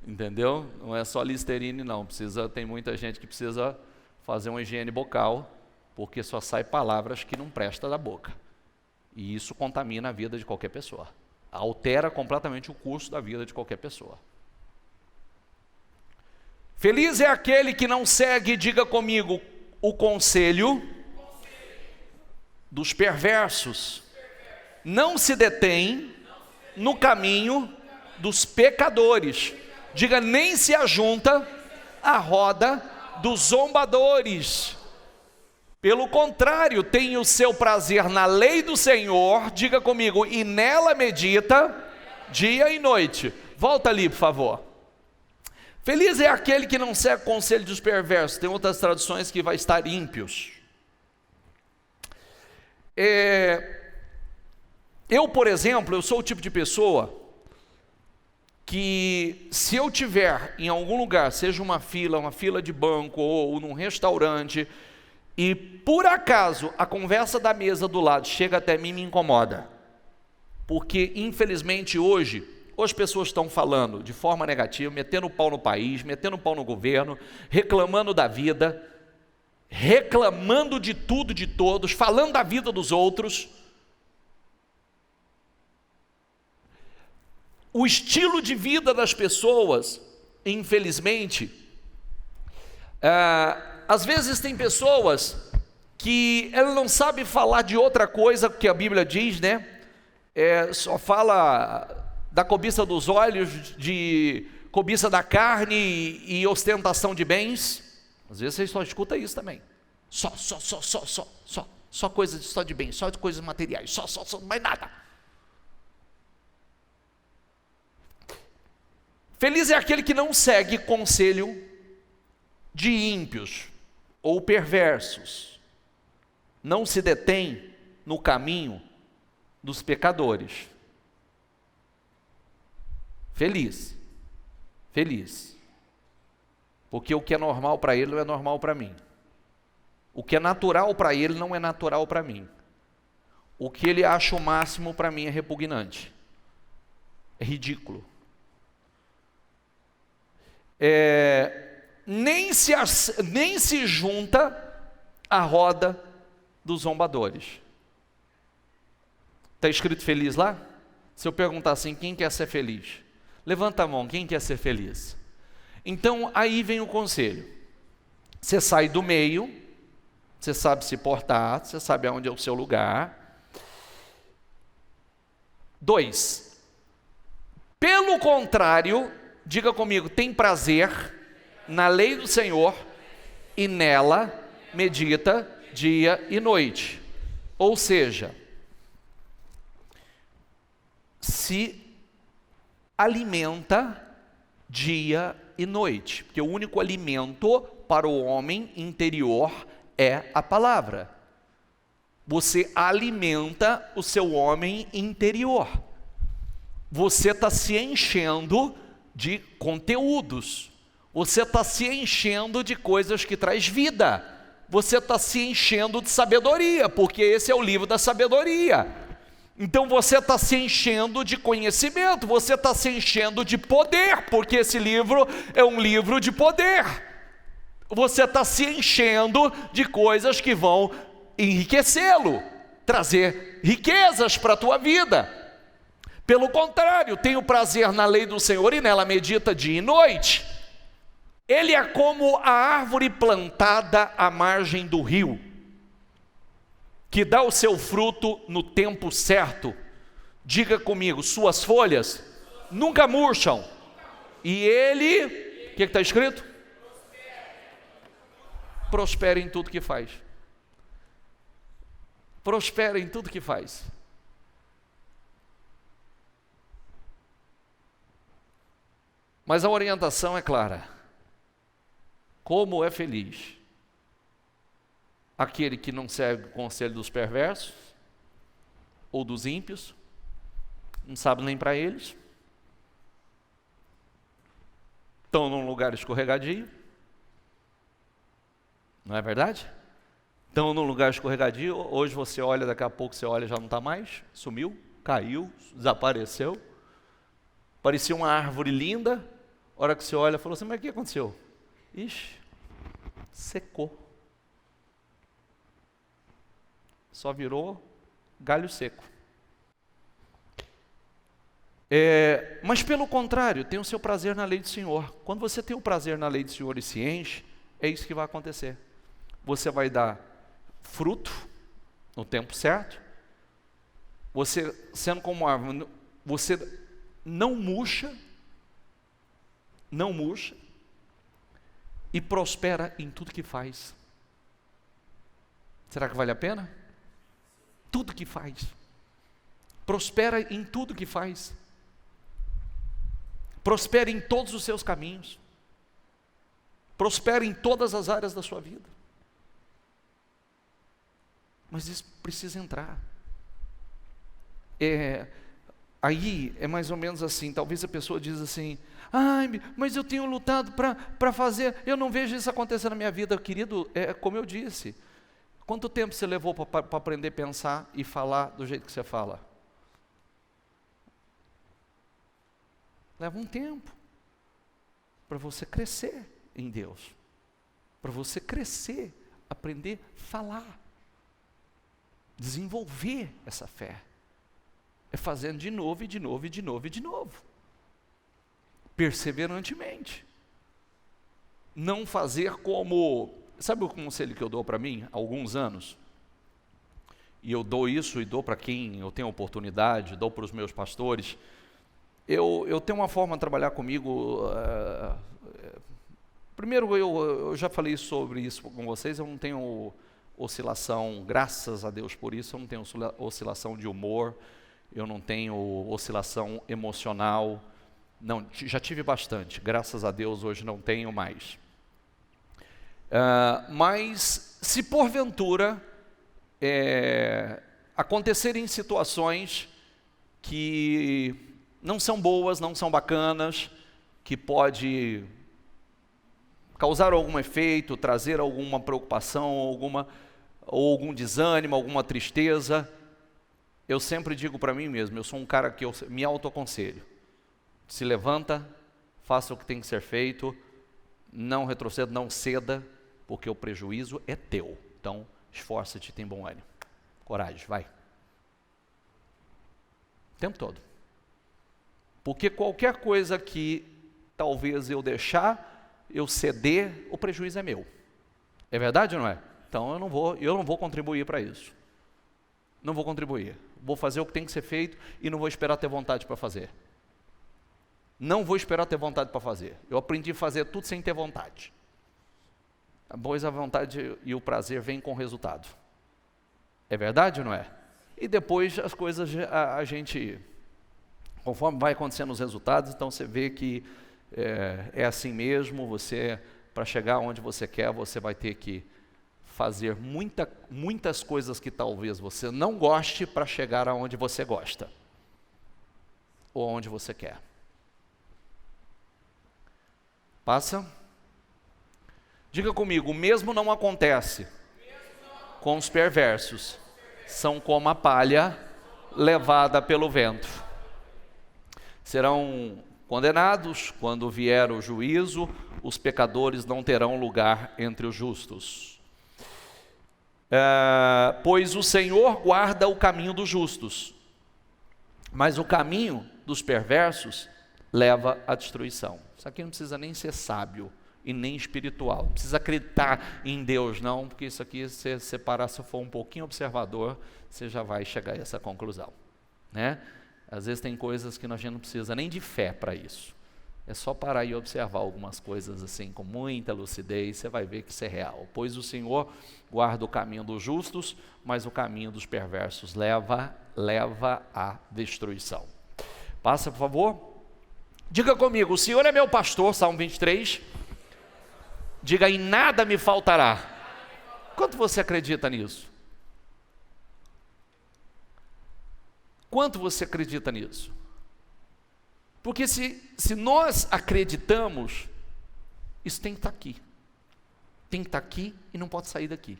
Entendeu? Não é só Listerine não. Tem muita gente que precisa fazer uma higiene bucal, porque só sai palavras que não prestam da boca. E isso contamina a vida de qualquer pessoa. Altera completamente o curso da vida de qualquer pessoa. Feliz é aquele que não segue, diga comigo, o conselho dos perversos. Não se detém no caminho dos pecadores. Diga, nem se ajunta à roda dos zombadores. Pelo contrário, tem o seu prazer na lei do Senhor, diga comigo, e nela medita dia e noite. Volta ali, por favor. Feliz é aquele que não segue o conselho dos perversos. Tem outras traduções que vai estar ímpios. Eu, por exemplo, eu sou o tipo de pessoa que, se eu tiver em algum lugar, seja uma fila de banco ou num restaurante, e por acaso a conversa da mesa do lado chega até mim, me incomoda. Porque, infelizmente, hoje as pessoas estão falando de forma negativa, metendo o pau no país, metendo o pau no governo, reclamando da vida, reclamando de tudo, de todos, falando da vida dos outros. O estilo de vida das pessoas, infelizmente, às vezes tem pessoas que ela não sabe falar de outra coisa que a Bíblia diz, né? Só fala da cobiça dos olhos, de cobiça da carne e ostentação de bens. Às vezes você só escuta isso também. Só coisas só de bens, só de coisas materiais, só, mais nada. Feliz é aquele que não segue conselho de ímpios ou perversos, não se detém no caminho dos pecadores. Feliz, porque o que é normal para ele não é normal para mim, o que é natural para ele não é natural para mim, o que ele acha o máximo para mim é repugnante, é ridículo. Nem se junta à roda dos zombadores. Está escrito feliz lá? Se eu perguntar assim, quem quer ser feliz? Levanta a mão, quem quer ser feliz? Então, aí vem o conselho. Você sai do meio, você sabe se portar, você sabe aonde é o seu lugar. 2. Pelo contrário, diga comigo, tem prazer na lei do Senhor e nela medita dia e noite. Ou seja, se alimenta dia e noite, porque o único alimento para o homem interior é a palavra. Você alimenta o seu homem interior. Você está se enchendo de conteúdos. Você está se enchendo de coisas que traz vida. Você está se enchendo de sabedoria, porque esse é o livro da sabedoria. Então você está se enchendo de conhecimento, você está se enchendo de poder, porque esse livro é um livro de poder. Você está se enchendo de coisas que vão enriquecê-lo, trazer riquezas para a tua vida. Pelo contrário, tem o prazer na lei do Senhor e nela medita dia e noite. Ele é como a árvore plantada à margem do rio, que dá o seu fruto no tempo certo. Diga comigo, suas folhas nunca murcham. E ele, o que está escrito? Prospera em tudo que faz. Prospera em tudo que faz. Mas a orientação é clara. Como é feliz aquele que não segue o conselho dos perversos ou dos ímpios, não sabe nem para eles, estão num lugar escorregadio, não é verdade? Estão num lugar escorregadio, hoje você olha, daqui a pouco você olha, já não está mais, sumiu, caiu, desapareceu, parecia uma árvore linda, a hora que você olha, falou assim, mas o que aconteceu? Ixi, secou. Só virou galho seco. Mas pelo contrário, tem o seu prazer na lei do Senhor. Quando você tem o prazer na lei do Senhor e se enche, é isso que vai acontecer. Você vai dar fruto no tempo certo. Você, sendo como árvore, você não murcha e prospera em tudo que faz. Será que vale a pena? Tudo que faz. Prospera em tudo que faz. Prospere em todos os seus caminhos. Prospere em todas as áreas da sua vida. Mas isso precisa entrar. Aí é mais ou menos assim, talvez a pessoa diz assim, mas eu tenho lutado para fazer, eu não vejo isso acontecer na minha vida. Querido, como eu disse, quanto tempo você levou para aprender a pensar e falar do jeito que você fala? Leva um tempo para você crescer em Deus, para você crescer, aprender a falar, desenvolver essa fé. É fazendo de novo, e de novo, e de novo, e de novo. Perseverantemente. Não fazer como... Sabe o conselho que eu dou para mim há alguns anos? E eu dou isso e dou para quem eu tenho oportunidade, dou para os meus pastores. Eu tenho uma forma de trabalhar comigo. Primeiro, eu já falei sobre isso com vocês, eu não tenho oscilação, graças a Deus por isso, eu não tenho oscilação de humor, eu não tenho oscilação emocional, não, já tive bastante, graças a Deus hoje não tenho mais. Mas se porventura acontecerem situações que não são boas, não são bacanas, que pode causar algum efeito, trazer alguma preocupação, ou algum desânimo, alguma tristeza, eu sempre digo para mim mesmo, eu sou um cara que eu me autoaconselho. Se levanta, faça o que tem que ser feito, não retroceda, não ceda, porque o prejuízo é teu. Então, esforça-te, tem bom ânimo. Coragem, vai. O tempo todo. Porque qualquer coisa que talvez eu deixar, eu ceder, o prejuízo é meu. É verdade ou não é? Então eu não vou contribuir para isso. Não vou contribuir. Vou fazer o que tem que ser feito e não vou esperar ter vontade para fazer. Não vou esperar ter vontade para fazer. Eu aprendi a fazer tudo sem ter vontade. Pois a vontade e o prazer vêm com o resultado. É verdade ou não é? E depois as coisas a gente... Conforme vai acontecendo os resultados, então você vê que é assim mesmo, para chegar onde você quer, você vai ter que fazer muitas coisas que talvez você não goste para chegar aonde você gosta, ou aonde você quer. Passa? Diga comigo, o mesmo não acontece com os perversos, são como a palha levada pelo vento. Serão condenados quando vier o juízo, os pecadores não terão lugar entre os justos. Pois o Senhor guarda o caminho dos justos, mas o caminho dos perversos leva à destruição. Isso aqui não precisa nem ser sábio e nem espiritual, não precisa acreditar em Deus não, porque isso aqui, se separar, se for um pouquinho observador, você já vai chegar a essa conclusão, né? Às vezes tem coisas que a gente não precisa nem de fé para isso. É só parar e observar algumas coisas assim com muita lucidez, você vai ver que isso é real. Pois o Senhor guarda o caminho dos justos, mas o caminho dos perversos leva à destruição. Passa, por favor. Diga comigo, o Senhor é meu pastor, Salmo 23. Diga, em nada me faltará. Quanto você acredita nisso? Quanto você acredita nisso? Porque se nós acreditamos, isso tem que estar aqui. Tem que estar aqui e não pode sair daqui.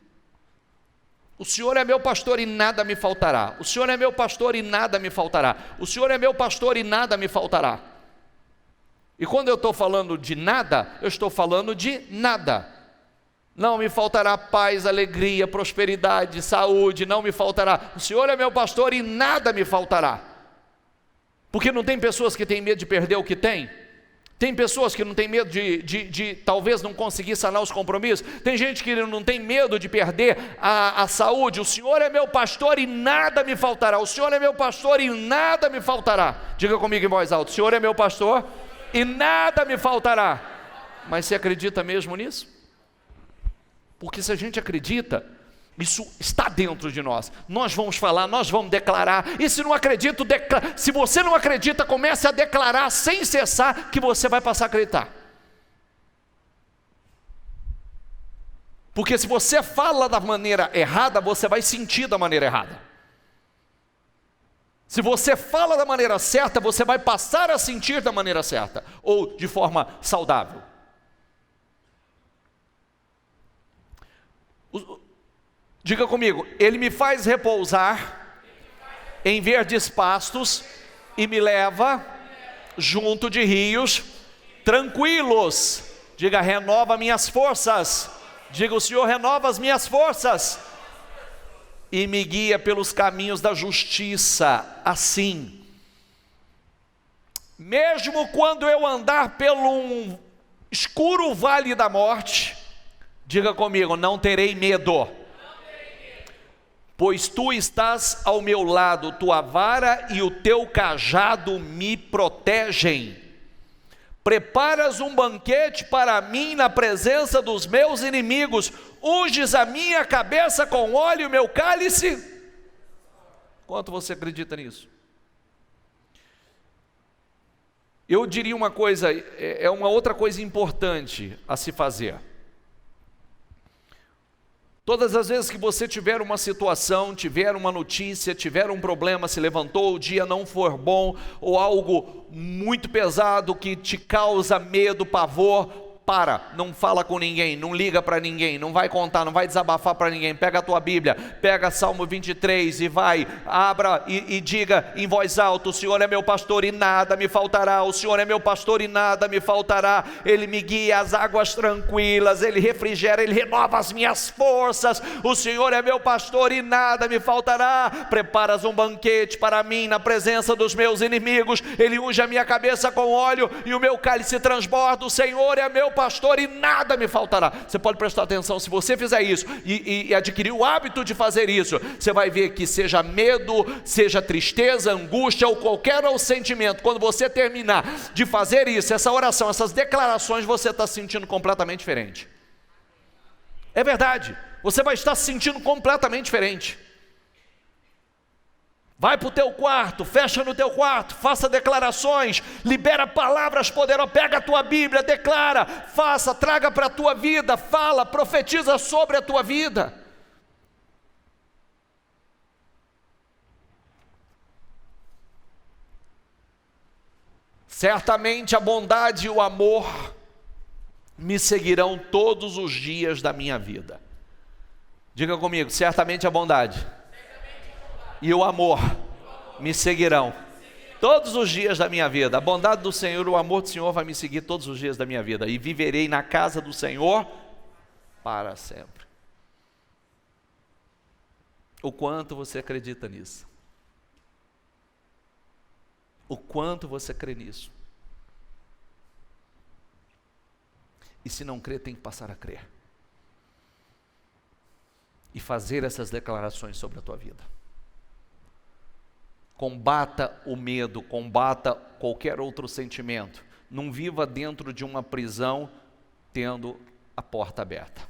O Senhor é meu pastor e nada me faltará. O Senhor é meu pastor e nada me faltará. O Senhor é meu pastor e nada me faltará. E quando eu estou falando de nada, eu estou falando de nada. Não me faltará paz, alegria, prosperidade, saúde, não me faltará. O Senhor é meu pastor e nada me faltará. Porque não tem pessoas que têm medo de perder o que tem? Tem pessoas que não têm medo de talvez não conseguir sanar os compromissos? Tem gente que não tem medo de perder a saúde. O Senhor é meu pastor e nada me faltará. O Senhor é meu pastor e nada me faltará. Diga comigo em voz alta, o Senhor é meu pastor e nada me faltará. Mas você acredita mesmo nisso? Porque se a gente acredita, Isso está dentro de nós. Nós vamos falar, nós vamos declarar. E se não acredita, se você não acredita, comece a declarar sem cessar que você vai passar a acreditar. Porque se você fala da maneira errada, você vai sentir da maneira errada. Se você fala da maneira certa, você vai passar a sentir da maneira certa, ou de forma saudável. Diga comigo, Ele me faz repousar em verdes pastos e me leva junto de rios tranquilos. Diga, renova minhas forças. Diga, o Senhor renova as minhas forças e me guia pelos caminhos da justiça. Assim, mesmo quando eu andar pelo escuro vale da morte, diga comigo, não terei medo. Pois tu estás ao meu lado, tua vara e o teu cajado me protegem. Preparas um banquete para mim na presença dos meus inimigos, unges a minha cabeça com óleo e o meu cálice. Quanto você acredita nisso? Eu diria uma coisa, é uma outra coisa importante a se fazer. Todas as vezes que você tiver uma situação, tiver uma notícia, tiver um problema, se levantou, o dia não for bom, ou algo muito pesado que te causa medo, pavor, não fala com ninguém, não liga para ninguém, não vai contar, não vai desabafar para ninguém. Pega a tua Bíblia, pega Salmo 23 e vai, abra e diga em voz alta: o Senhor é meu pastor e nada me faltará, o Senhor é meu pastor e nada me faltará, Ele me guia às águas tranquilas, Ele refrigera, Ele renova as minhas forças, o Senhor é meu pastor e nada me faltará. Preparas um banquete para mim na presença dos meus inimigos, Ele unge a minha cabeça com óleo e o meu cálice transborda. O Senhor é meu pastor e nada me faltará. Você pode prestar atenção, se você fizer isso e adquirir o hábito de fazer isso, você vai ver que seja medo, seja tristeza, angústia ou qualquer outro sentimento, quando você terminar de fazer isso, essa oração, essas declarações, você está se sentindo completamente diferente. É verdade, você vai estar se sentindo completamente diferente. Vai para o teu quarto, fecha no teu quarto, faça declarações, libera palavras poderosas, pega a tua Bíblia, declara, faça, traga para a tua vida, fala, profetiza sobre a tua vida. Certamente a bondade e o amor me seguirão todos os dias da minha vida. Diga comigo, certamente a bondade e o amor me seguirão todos os dias da minha vida. A bondade do Senhor, o amor do Senhor vai me seguir todos os dias da minha vida, e viverei na casa do Senhor para sempre. O quanto você acredita nisso? O quanto você crê nisso? E se não crê, tem que passar a crer e fazer essas declarações sobre a tua vida. Combata o medo, combata qualquer outro sentimento. Não viva dentro de uma prisão tendo a porta aberta.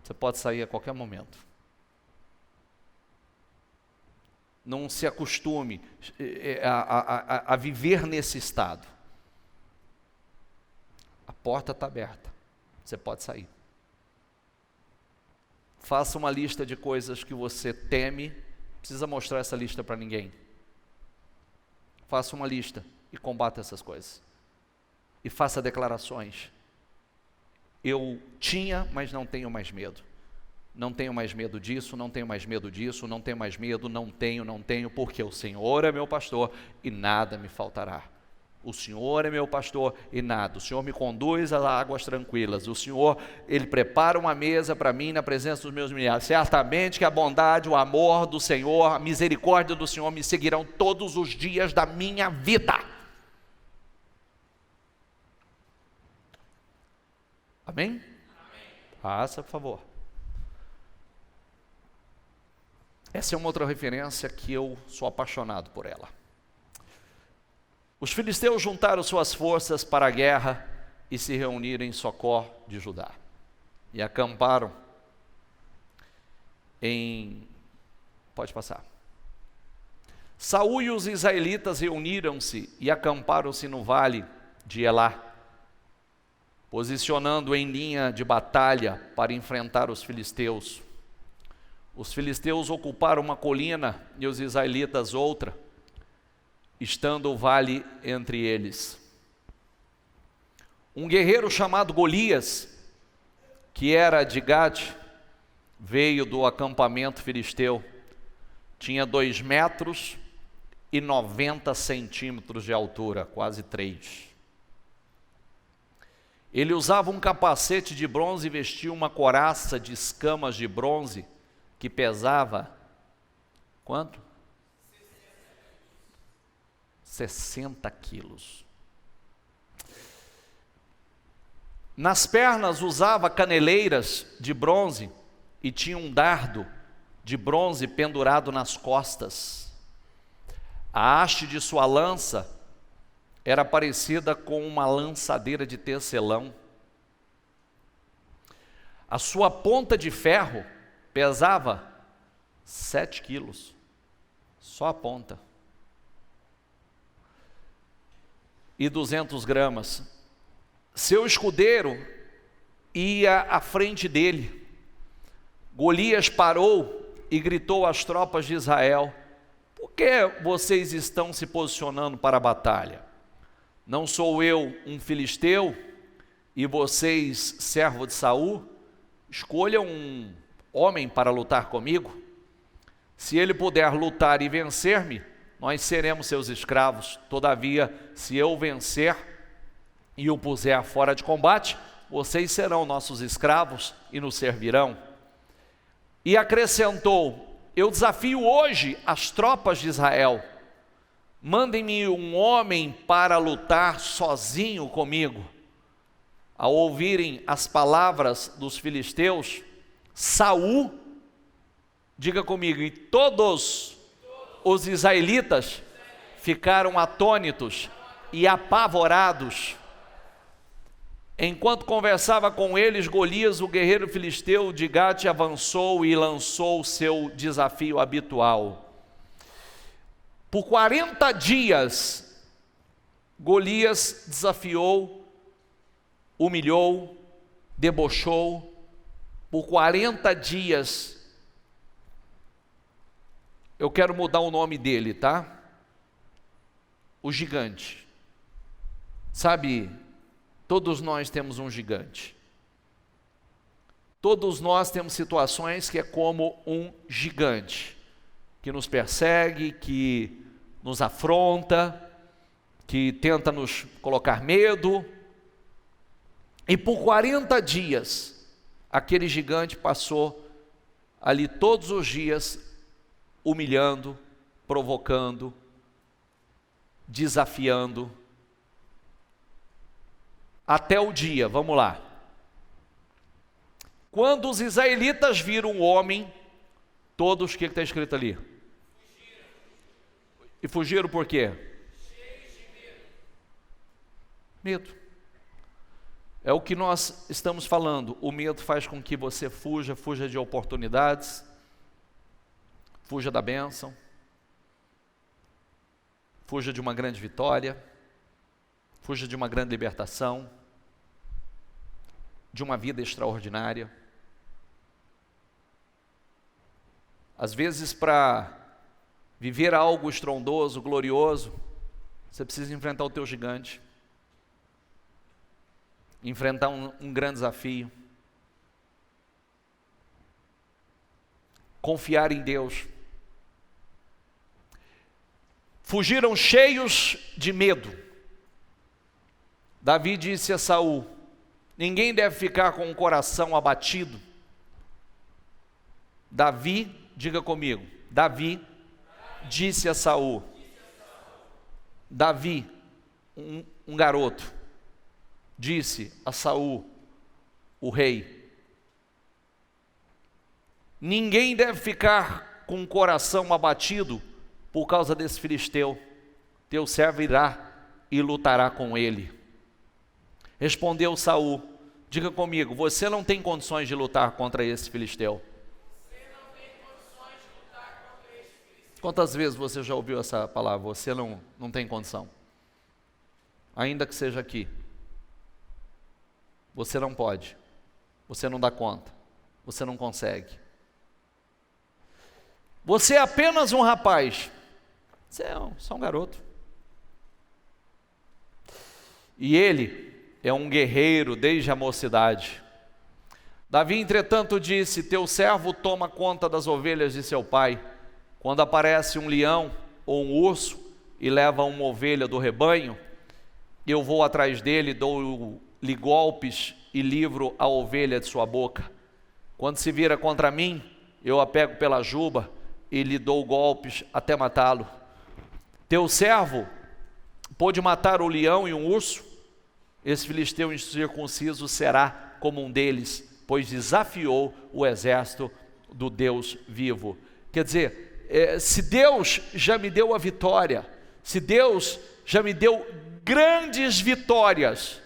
Você pode sair a qualquer momento. Não se acostume a viver nesse estado. A porta está aberta, você pode sair. Faça uma lista de coisas que você teme. Precisa mostrar essa lista para ninguém. Faça uma lista e combata essas coisas. E faça declarações. Eu tinha, mas não tenho mais medo. Não tenho mais medo disso, não tenho mais medo disso, não tenho mais medo, não tenho, porque o Senhor é meu pastor e nada me faltará. O Senhor é meu pastor e nada. O Senhor me conduz a águas tranquilas. O Senhor, Ele prepara uma mesa para mim na presença dos meus inimigos. Certamente que a bondade, o amor do Senhor, a misericórdia do Senhor me seguirão todos os dias da minha vida. Amém? Amém. Passa, por favor. Essa é uma outra referência que eu sou apaixonado por ela. Os filisteus juntaram suas forças para a guerra e se reuniram em Socó de Judá. E acamparam Pode passar. Saul e os israelitas reuniram-se e acamparam-se no vale de Elá, posicionando em linha de batalha para enfrentar os filisteus. Os filisteus ocuparam uma colina e os israelitas outra, estando o vale entre eles. Um guerreiro chamado Golias, que era de Gade, veio do acampamento filisteu. Tinha 2 metros e 90 centímetros de altura, quase 3. Ele usava um capacete de bronze e vestia uma couraça de escamas de bronze que pesava, quanto? 60 quilos. Nas pernas usava caneleiras de bronze e tinha um dardo de bronze pendurado nas costas. A haste de sua lança era parecida com uma lançadeira de tecelão. A sua ponta de ferro pesava 7 quilos, só a ponta, e 200 gramas. Seu escudeiro ia à frente dele. Golias parou e gritou às tropas de Israel: por que vocês estão se posicionando para a batalha? Não sou eu um filisteu e vocês servo de Saul? Escolham um homem para lutar comigo. Se ele puder lutar e vencer-me, nós seremos seus escravos. Todavia, se eu vencer e o puser fora de combate, vocês serão nossos escravos e nos servirão. E acrescentou: eu desafio hoje as tropas de Israel. Mandem-me um homem para lutar sozinho comigo. Ao ouvirem as palavras dos filisteus, Saul, diga comigo, e todos os israelitas ficaram atônitos e apavorados. Enquanto conversava com eles, Golias, o guerreiro filisteu de Gate, avançou e lançou o seu desafio habitual. Por 40 dias, Golias desafiou, humilhou, debochou. Por 40 dias, eu quero mudar o nome dele, tá? O gigante. Sabe, todos nós temos um gigante. Todos nós temos situações que é como um gigante, que nos persegue, que nos afronta, que tenta nos colocar medo. E por 40 dias, aquele gigante passou ali todos os dias, humilhando, provocando, desafiando, até o dia, vamos lá. Quando os israelitas viram o homem, todos, o que está escrito ali? E fugiram por quê? Medo. É o que nós estamos falando. O medo faz com que você fuja de oportunidades, fuja da bênção, fuja de uma grande vitória, fuja de uma grande libertação, de uma vida extraordinária. Às vezes, para viver algo estrondoso, glorioso, você precisa enfrentar o teu gigante, enfrentar um grande desafio, confiar em Deus. Fugiram cheios de medo. Davi disse a Saul: ninguém deve ficar com o coração abatido. Davi, diga comigo, Davi disse a Saul. Davi, um garoto, disse a Saul, o rei: ninguém deve ficar com o coração abatido por causa desse filisteu. Teu servo irá e lutará com ele. Respondeu Saul, diga comigo, você não tem condições de lutar contra esse filisteu. Você não tem Quantas vezes você já ouviu essa palavra? Você não tem condição. Ainda que seja aqui. Você não pode. Você não dá conta. Você não consegue. Você é apenas um rapaz. Você é só um garoto. E ele é um guerreiro desde a mocidade. Davi, entretanto, disse: teu servo toma conta das ovelhas de seu pai. Quando aparece um leão ou um urso e leva uma ovelha do rebanho, eu vou atrás dele, dou-lhe golpes e livro a ovelha de sua boca. Quando se vira contra mim, eu a pego pela juba e lhe dou golpes até matá-lo. Teu servo pôde matar o leão e um urso. Esse filisteu incircunciso será como um deles, pois desafiou o exército do Deus vivo. Quer dizer, se Deus já me deu a vitória, se Deus já me deu grandes vitórias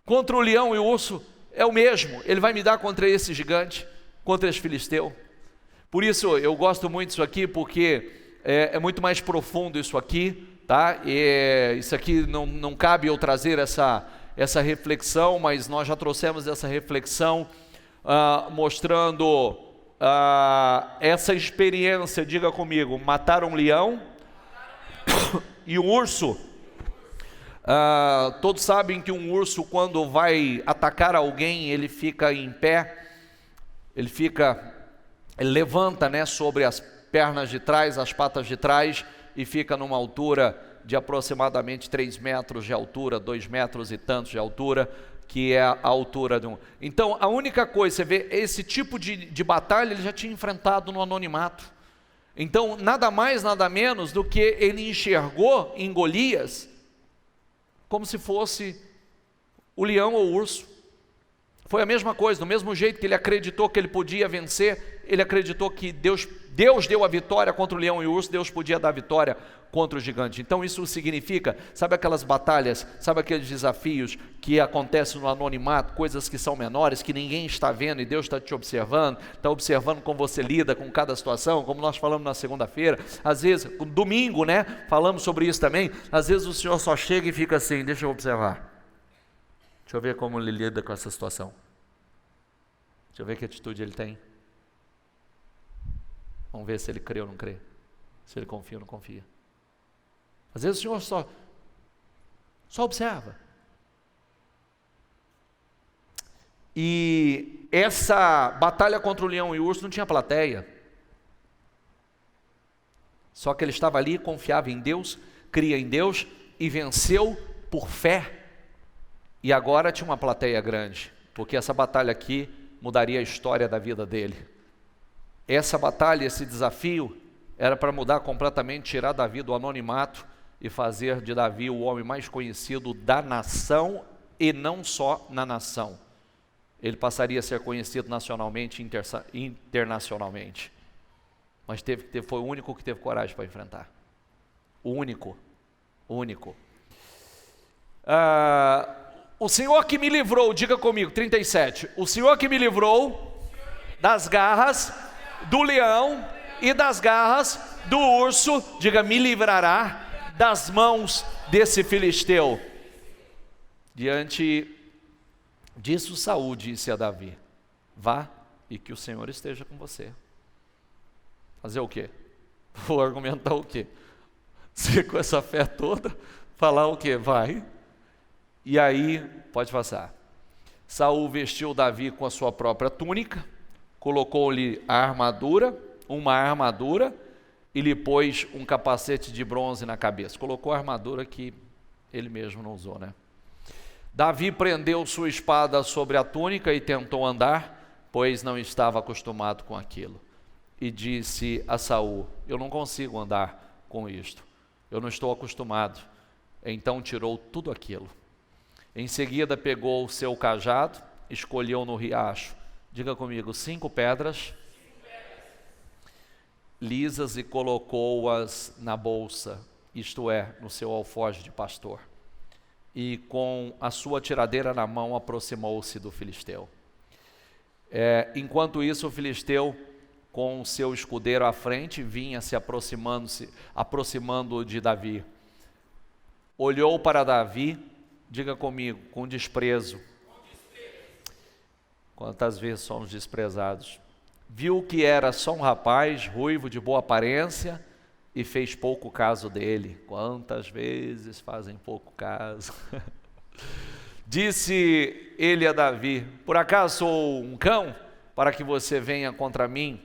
contra o leão e o urso, é o mesmo, Ele vai me dar contra esse gigante, contra esse filisteu. Por isso eu gosto muito disso aqui, porque é muito mais profundo isso aqui, tá? Isso aqui não cabe eu trazer essa reflexão, mas nós já trouxemos essa reflexão mostrando essa experiência. Diga comigo: matar um leão e um urso. Todos sabem que um urso, quando vai atacar alguém, ele fica em pé, ele levanta, né, sobre as pernas de trás, as patas de trás, e fica numa altura de aproximadamente 3 metros de altura, 2 metros e tantos de altura, que é a altura de um. Então, a única coisa, você vê, esse tipo de batalha ele já tinha enfrentado no anonimato. Então, nada mais, nada menos do que ele enxergou em Golias como se fosse o leão ou o urso. Foi a mesma coisa, do mesmo jeito que ele acreditou que ele podia vencer, ele acreditou que Deus deu a vitória contra o leão e o urso, Deus podia dar a vitória contra o gigante. Então isso significa, sabe aquelas batalhas, sabe aqueles desafios que acontecem no anonimato, coisas que são menores, que ninguém está vendo e Deus está te observando, está observando como você lida com cada situação, como nós falamos na segunda-feira, às vezes, domingo, né, falamos sobre isso também. Às vezes o Senhor só chega e fica assim: deixa eu observar, deixa eu ver como ele lida com essa situação, deixa eu ver que atitude ele tem, vamos ver se ele crê ou não crê, se ele confia ou não confia. Às vezes o Senhor só observa. E essa batalha contra o leão e o urso não tinha plateia. Só que ele estava ali, confiava em Deus, cria em Deus e venceu por fé. E agora tinha uma plateia grande, porque essa batalha aqui mudaria a história da vida dele. Essa batalha, esse desafio, era para mudar completamente, tirar Davi do anonimato e fazer de Davi o homem mais conhecido da nação, e não só na nação. Ele passaria a ser conhecido nacionalmente e internacionalmente. Mas foi o único que teve coragem para enfrentar. O único. O Senhor que me livrou, diga comigo, 37. O Senhor que me livrou das garras do leão e das garras do urso, diga, me livrará das mãos desse filisteu. Diante disso, Saul disse a Davi: vá e que o Senhor esteja com você. Fazer o quê? Vou argumentar o quê? Você com essa fé toda, falar o quê? Vai. E aí, pode passar. Saul vestiu Davi com a sua própria túnica, colocou-lhe uma armadura, e lhe pôs um capacete de bronze na cabeça. Colocou a armadura que ele mesmo não usou, né? Davi prendeu sua espada sobre a túnica e tentou andar, pois não estava acostumado com aquilo. E disse a Saul: eu não consigo andar com isto, eu não estou acostumado. Então tirou tudo aquilo. Em seguida pegou o seu cajado, escolheu no riacho, diga comigo, 5 pedras lisas, e colocou-as na bolsa, isto é, no seu alforje de pastor. E com a sua tiradeira na mão aproximou-se do filisteu. Enquanto isso, o filisteu com o seu escudeiro à frente, vinha se aproximando de Davi. Olhou para Davi, diga comigo, com desprezo. Quantas vezes somos desprezados? Viu que era só um rapaz, ruivo, de boa aparência, e fez pouco caso dele. Quantas vezes fazem pouco caso? Disse ele a Davi: por acaso sou um cão, para que você venha contra mim?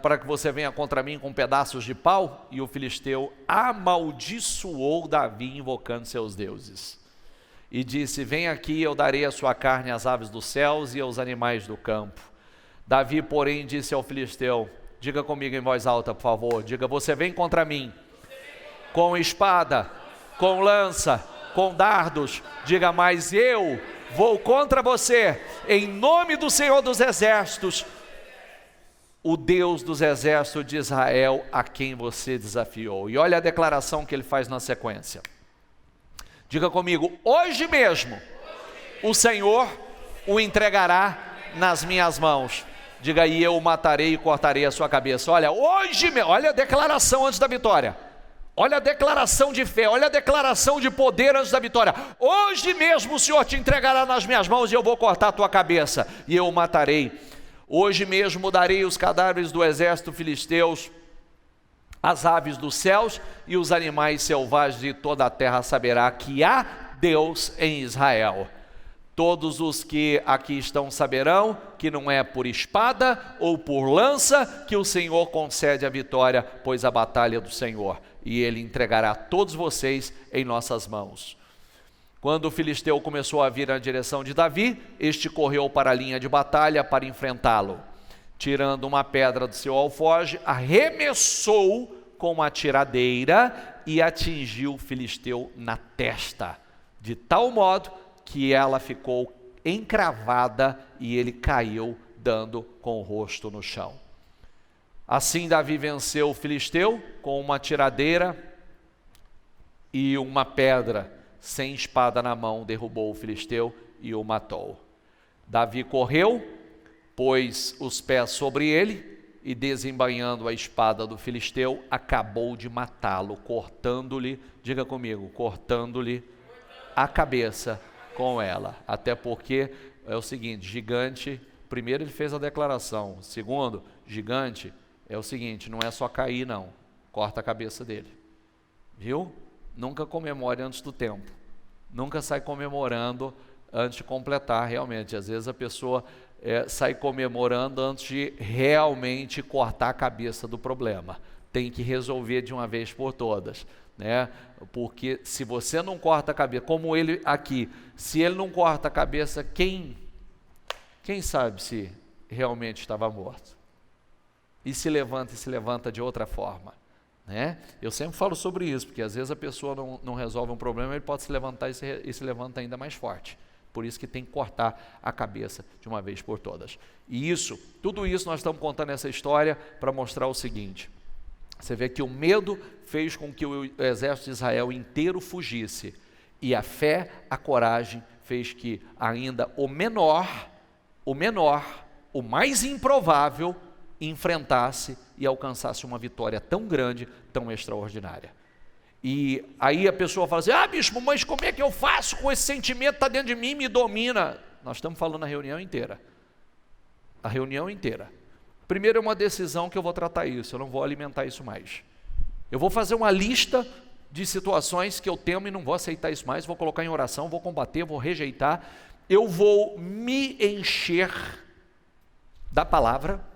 Para que você venha contra mim com pedaços de pau? E o filisteu amaldiçoou Davi, invocando seus deuses. E disse: vem aqui, eu darei a sua carne às aves dos céus e aos animais do campo. Davi, porém, disse ao filisteu, diga comigo em voz alta, por favor, diga: você vem contra mim com espada, com lança, com dardos. Diga: mas eu vou contra você em nome do Senhor dos Exércitos, o Deus dos exércitos de Israel, a quem você desafiou. E olha a declaração que ele faz na sequência. Diga comigo: hoje mesmo o Senhor o entregará nas minhas mãos. Diga: e eu o matarei e cortarei a sua cabeça. Olha, hoje mesmo, olha a declaração antes da vitória. Olha a declaração de fé, olha a declaração de poder antes da vitória. Hoje mesmo o Senhor te entregará nas minhas mãos e eu vou cortar a tua cabeça e eu o matarei. Hoje mesmo darei os cadáveres do exército filisteus, as aves dos céus e os animais selvagens de toda a terra saberá que há Deus em Israel. Todos os que aqui estão saberão que não é por espada ou por lança que o Senhor concede a vitória, pois a batalha é do Senhor, e Ele entregará todos vocês em nossas mãos. Quando o filisteu começou a vir na direção de Davi, este correu para a linha de batalha para enfrentá-lo. Tirando uma pedra do seu alforje, arremessou com uma tiradeira e atingiu o filisteu na testa, de tal modo que ela ficou encravada e ele caiu, dando com o rosto no chão. Assim Davi venceu o filisteu com uma tiradeira e uma pedra. Sem espada na mão, derrubou o filisteu e o matou. Davi correu, pôs os pés sobre ele e, desembainhando a espada do filisteu, acabou de matá-lo, cortando-lhe, diga comigo, cortando-lhe a cabeça com ela. Até porque é o seguinte, gigante, primeiro ele fez a declaração, segundo, gigante, é o seguinte, não é só cair não, corta a cabeça dele, viu? Nunca comemore antes do tempo, nunca sai comemorando antes de completar realmente. Às vezes a pessoa sai comemorando antes de realmente cortar a cabeça do problema. Tem que resolver de uma vez por todas, né? Porque se você não corta a cabeça, como ele aqui, se ele não corta a cabeça, quem sabe se realmente estava morto? E se levanta de outra forma. Né? Eu sempre falo sobre isso, porque às vezes a pessoa não resolve um problema, ele pode se levantar e se levanta ainda mais forte. Por isso que tem que cortar a cabeça de uma vez por todas. E tudo isso nós estamos contando essa história para mostrar o seguinte. Você vê que o medo fez com que o exército de Israel inteiro fugisse. E a fé, a coragem, fez que ainda o menor, o mais improvável, enfrentasse e alcançasse uma vitória tão grande, tão extraordinária. E aí a pessoa fala assim: bispo, mas como é que eu faço com esse sentimento que está dentro de mim e me domina? Nós estamos falando a reunião inteira. A reunião inteira. Primeiro é uma decisão que eu vou tratar isso, eu não vou alimentar isso mais. Eu vou fazer uma lista de situações que eu temo e não vou aceitar isso mais, vou colocar em oração, vou combater, vou rejeitar. Eu vou me encher da palavra,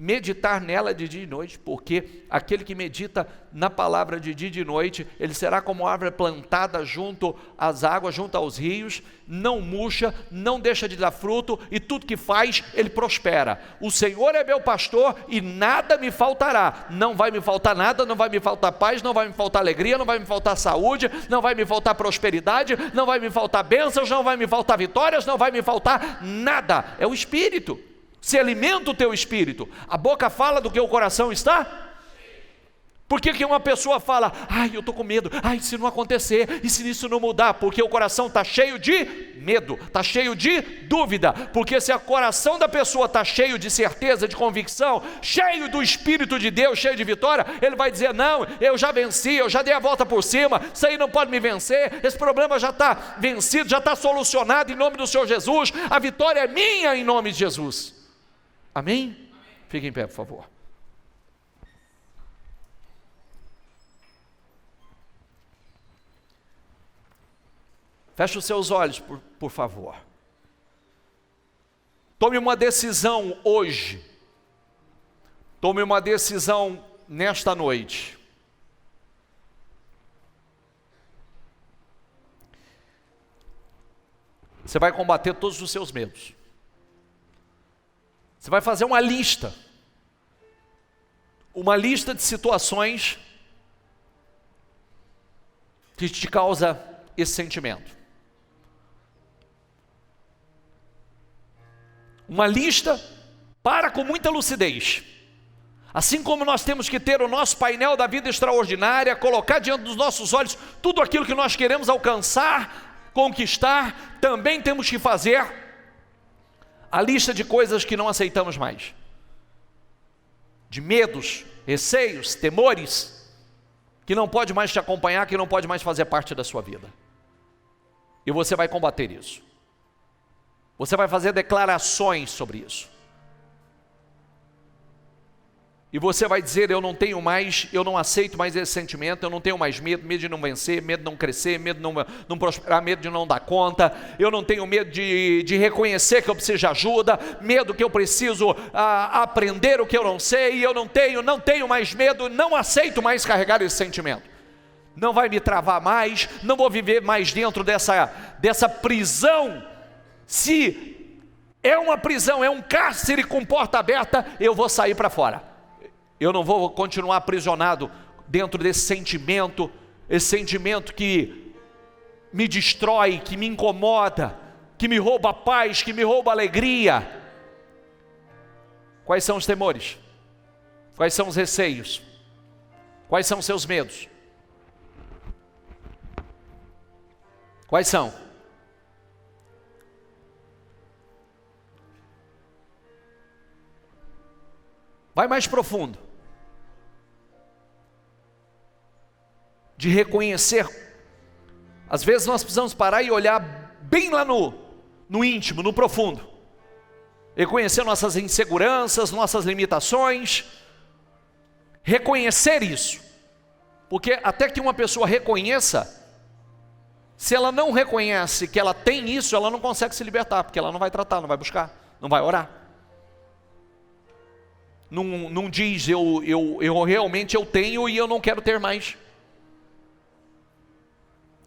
meditar nela de dia e noite, porque aquele que medita na palavra de dia e de noite, ele será como árvore plantada junto às águas, junto aos rios, não murcha, não deixa de dar fruto, e tudo que faz, ele prospera. O Senhor é meu pastor e nada me faltará. Não vai me faltar nada, não vai me faltar paz, não vai me faltar alegria, não vai me faltar saúde, não vai me faltar prosperidade, não vai me faltar bênçãos, não vai me faltar vitórias, não vai me faltar nada. É o Espírito. Se alimenta o teu espírito. A boca fala do que o coração está. Por que uma pessoa fala, ai, eu estou com medo, ai, se não acontecer, e se isso não mudar? Porque o coração está cheio de medo, está cheio de dúvida. Porque se o coração da pessoa está cheio de certeza, de convicção, cheio do Espírito de Deus, cheio de vitória, ele vai dizer, não, eu já venci, eu já dei a volta por cima, isso aí não pode me vencer, esse problema já está vencido, já está solucionado em nome do Senhor Jesus, a vitória é minha em nome de Jesus. Amém? Fique em pé, por favor. Feche os seus olhos, por favor. Tome uma decisão hoje. Tome uma decisão nesta noite. Você vai combater todos os seus medos. Você vai fazer uma lista. Uma lista de situações que te causa esse sentimento. Uma lista, para com muita lucidez. Assim como nós temos que ter o nosso painel da vida extraordinária, colocar diante dos nossos olhos tudo aquilo que nós queremos alcançar, conquistar, também temos que fazer a lista de coisas que não aceitamos mais. De medos, receios, temores, que não pode mais te acompanhar, que não pode mais fazer parte da sua vida. E você vai combater isso. Você vai fazer declarações sobre isso. E você vai dizer, eu não tenho mais, eu não aceito mais esse sentimento, eu não tenho mais medo, medo de não vencer, medo de não crescer, medo de não prosperar, medo de não dar conta, eu não tenho medo de reconhecer que eu preciso de ajuda, medo que eu preciso aprender o que eu não sei, eu não tenho mais medo, não aceito mais carregar esse sentimento. Não vai me travar mais, não vou viver mais dentro dessa prisão. Se é uma prisão, é um cárcere com porta aberta, eu vou sair para fora. Eu não vou continuar aprisionado dentro desse sentimento, esse sentimento que me destrói, que me incomoda, que me rouba a paz, que me rouba a alegria. Quais são os temores? Quais são os receios? Quais são os seus medos? Quais são? Vai mais profundo. De reconhecer. Às vezes nós precisamos parar e olhar bem lá no íntimo, no profundo. Reconhecer nossas inseguranças, nossas limitações. Reconhecer isso. Porque até que uma pessoa reconheça, se ela não reconhece que ela tem isso, ela não consegue se libertar, porque ela não vai tratar, não vai buscar, não vai orar. Não diz, eu realmente eu tenho e eu não quero ter mais.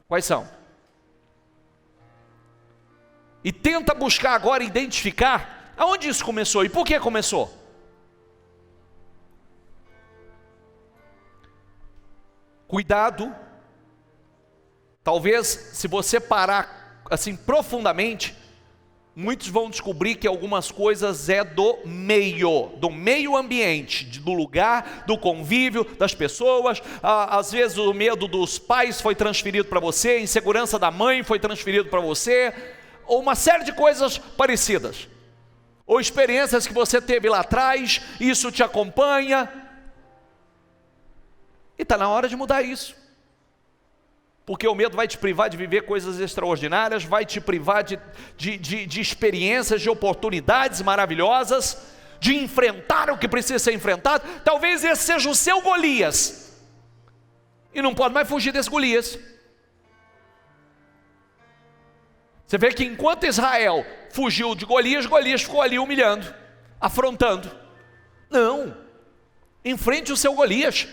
Quais são? E tenta buscar agora identificar aonde isso começou e por que começou. Cuidado. Talvez se você parar assim profundamente, muitos vão descobrir que algumas coisas é do meio ambiente, do lugar, do convívio, das pessoas. Às vezes o medo dos pais foi transferido para você, a insegurança da mãe foi transferido para você, ou uma série de coisas parecidas, ou experiências que você teve lá atrás, isso te acompanha, e está na hora de mudar isso. Porque o medo vai te privar de viver coisas extraordinárias, vai te privar de experiências, de oportunidades maravilhosas, de enfrentar o que precisa ser enfrentado. Talvez esse seja o seu Golias, e não pode mais fugir desse Golias. Você vê que enquanto Israel fugiu de Golias, Golias ficou ali humilhando, afrontando. Não, enfrente o seu Golias,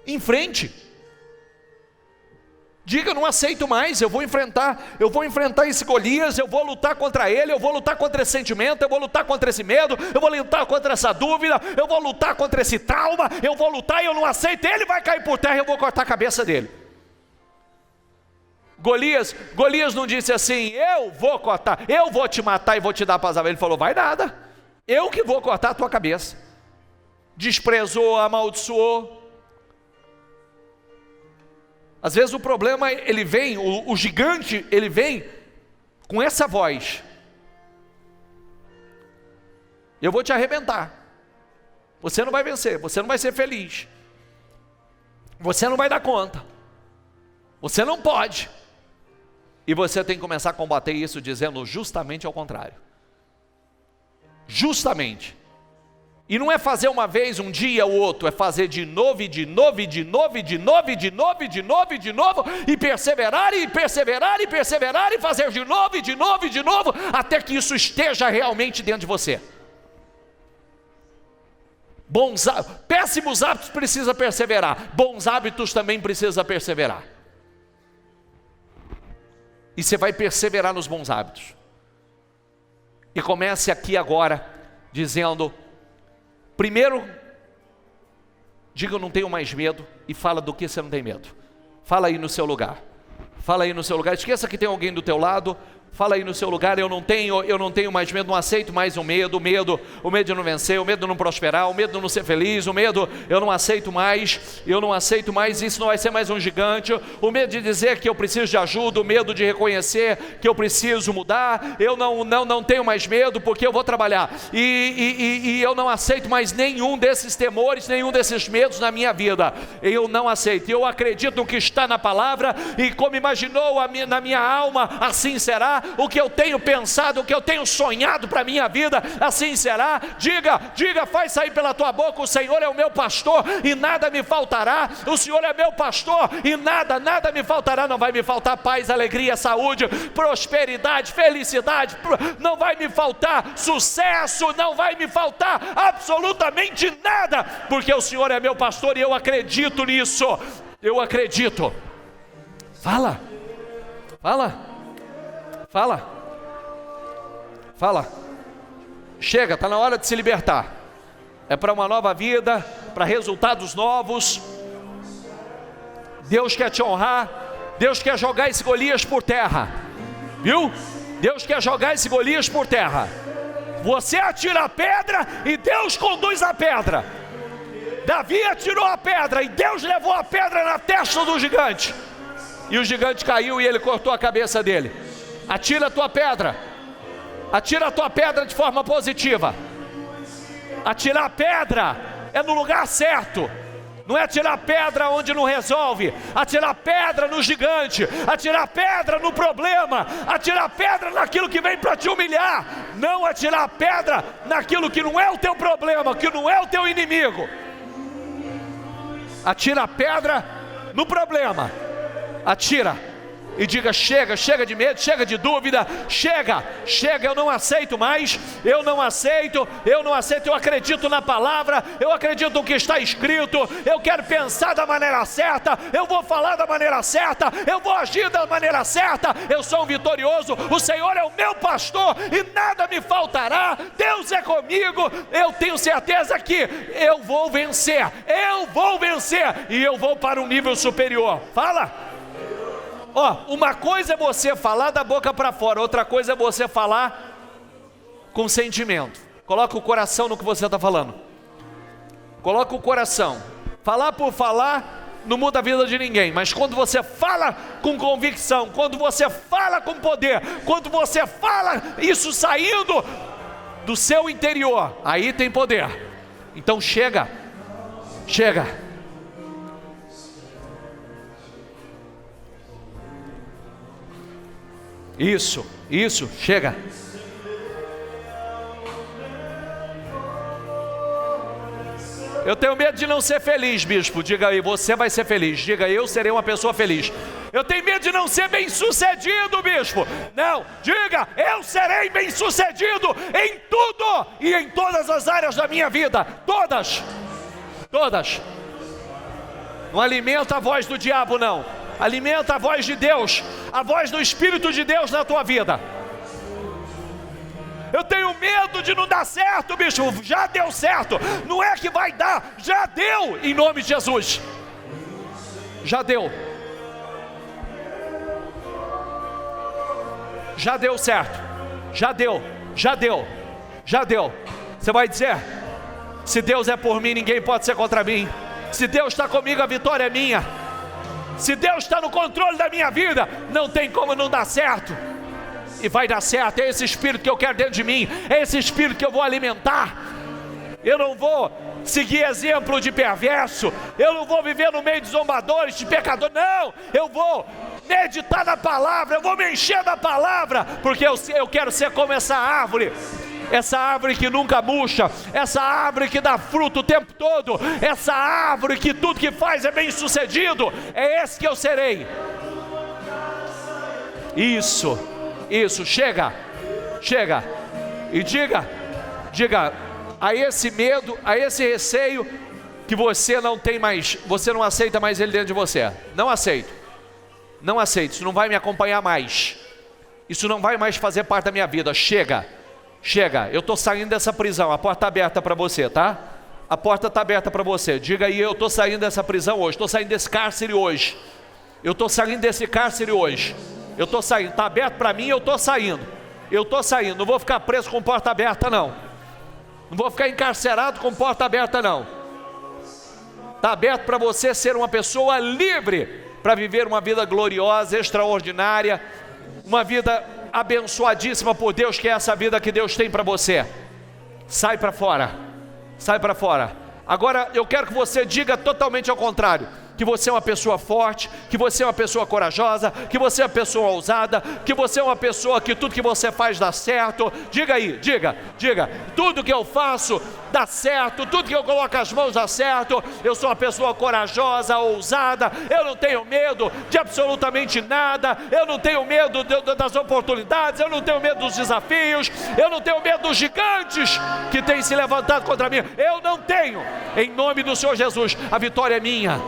enfrente. Diga, não aceito mais, eu vou enfrentar esse Golias, eu vou lutar contra ele, eu vou lutar contra esse sentimento, eu vou lutar contra esse medo, eu vou lutar contra essa dúvida, eu vou lutar contra esse trauma, eu vou lutar e eu não aceito, ele vai cair por terra e eu vou cortar a cabeça dele. Golias não disse assim, eu vou cortar, eu vou te matar e vou te dar paz. Ele falou, vai nada, eu que vou cortar a tua cabeça. Desprezou, amaldiçoou, Às vezes o problema, ele vem, o gigante, ele vem com essa voz: eu vou te arrebentar, você não vai vencer, você não vai ser feliz, você não vai dar conta, você não pode. E você tem que começar a combater isso dizendo justamente ao contrário. Justamente. E não é fazer uma vez, um dia ou outro, é fazer de novo, e de novo, e de novo, e de novo, e de novo, e de novo, e de novo, e perseverar, e perseverar, e perseverar, e fazer de novo, e de novo, e de novo, até que isso esteja realmente dentro de você. Péssimos hábitos precisa perseverar, bons hábitos também precisa perseverar. E você vai perseverar nos bons hábitos. E comece aqui agora dizendo: primeiro, diga eu não tenho mais medo, e fala do que você não tem medo. Fala aí no seu lugar. Fala aí no seu lugar. Esqueça que tem alguém do teu lado. Fala aí no seu lugar: eu não tenho mais medo, não aceito mais o medo de não vencer, o medo de não prosperar, o medo de não ser feliz, o medo, eu não aceito mais, isso não vai ser mais um gigante, o medo de dizer que eu preciso de ajuda, o medo de reconhecer que eu preciso mudar, eu não tenho mais medo, porque eu vou trabalhar, e eu não aceito mais nenhum desses temores, nenhum desses medos na minha vida, eu não aceito, eu acredito no que está na palavra, e como imaginou na minha alma, assim será. O que eu tenho pensado, o que eu tenho sonhado para a minha vida, assim será. Diga, faz sair pela tua boca: o Senhor é o meu pastor e nada me faltará. O Senhor é meu pastor e nada me faltará. Não vai me faltar paz, alegria, saúde, prosperidade, felicidade, não vai me faltar sucesso, não vai me faltar absolutamente nada, porque o Senhor é meu pastor e eu acredito nisso. Eu acredito. Fala. Chega, está na hora de se libertar. É para uma nova vida, para resultados novos. Deus quer te honrar. Deus quer jogar esse Golias por terra. Viu? Deus quer jogar esse Golias por terra. Você atira a pedra e Deus conduz a pedra. Davi atirou a pedra e Deus levou a pedra na testa do gigante. E o gigante caiu e ele cortou a cabeça dele. Atira a tua pedra. Atira a tua pedra de forma positiva. Atirar a pedra é no lugar certo. Não é atirar pedra onde não resolve. Atirar pedra no gigante. Atirar pedra no problema. Atirar pedra naquilo que vem para te humilhar. Não atirar pedra naquilo que não é o teu problema, que não é o teu inimigo. Atira pedra no problema. Atira. E diga: chega de medo, chega de dúvida, chega, eu não aceito mais, eu não aceito, eu acredito na palavra, eu acredito no que está escrito, eu quero pensar da maneira certa, eu vou falar da maneira certa, eu vou agir da maneira certa, eu sou um vitorioso, o Senhor é o meu pastor e nada me faltará, Deus é comigo, eu tenho certeza que eu vou vencer, e eu vou para um nível superior. Fala! Uma coisa é você falar da boca para fora, outra coisa é você falar com sentimento. Coloca o coração no que você está falando. Coloca o coração. Falar por falar não muda a vida de ninguém, mas quando você fala com convicção, quando você fala com poder, quando você fala isso saindo do seu interior, aí tem poder. Então chega. Isso, chega. Eu tenho medo de não ser feliz, bispo. Diga aí, você vai ser feliz. Diga, eu serei uma pessoa feliz. Eu tenho medo de não ser bem sucedido, bispo. Não, diga, eu serei bem sucedido em tudo e em todas as áreas da minha vida. Todas. Não alimenta a voz do diabo, não. Alimenta a voz de Deus, a voz do Espírito de Deus na tua vida. Eu tenho medo de não dar certo, bicho. Já deu certo. Não é que vai dar, já deu, em nome de Jesus. Já deu. Já deu certo. Já deu. Você vai dizer: se Deus é por mim, ninguém pode ser contra mim. Se Deus está comigo, a vitória é minha. Se Deus está no controle da minha vida, não tem como não dar certo. E vai dar certo. É esse espírito que eu quero dentro de mim, é esse espírito que eu vou alimentar. Eu não vou seguir exemplo de perverso, eu não vou viver no meio de zombadores, de pecadores, não, eu vou meditar na palavra, eu vou me encher da palavra, porque eu quero ser como essa árvore que nunca murcha, essa árvore que dá fruto o tempo todo, essa árvore que tudo que faz é bem sucedido. É esse que eu serei. Isso, chega, e diga a esse medo, a esse receio, que você não tem mais, você não aceita mais ele dentro de você. Não aceito, isso não vai me acompanhar mais, isso não vai mais fazer parte da minha vida. Chega, eu estou saindo dessa prisão, a porta está aberta para você, tá? A porta está aberta para você, diga aí, eu estou saindo dessa prisão hoje, estou saindo desse cárcere hoje, eu estou saindo desse cárcere hoje, eu estou saindo, está aberto para mim, eu estou saindo, não vou ficar preso com porta aberta não. Não vou ficar encarcerado com porta aberta não. Está aberto para você ser uma pessoa livre, para viver uma vida gloriosa, extraordinária, uma vida abençoadíssima por Deus, que é essa vida que Deus tem para você. Sai para fora. Agora eu quero que você diga totalmente ao contrário, que você é uma pessoa forte, que você é uma pessoa corajosa, que você é uma pessoa ousada, que você é uma pessoa que tudo que você faz dá certo. Diga aí, diga, tudo que eu faço dá certo, tudo que eu coloco as mãos dá certo. Eu sou uma pessoa corajosa, ousada, eu não tenho medo de absolutamente nada, eu não tenho medo das oportunidades, eu não tenho medo dos desafios, eu não tenho medo dos gigantes que têm se levantado contra mim. Eu não tenho, em nome do Senhor Jesus, a vitória é minha.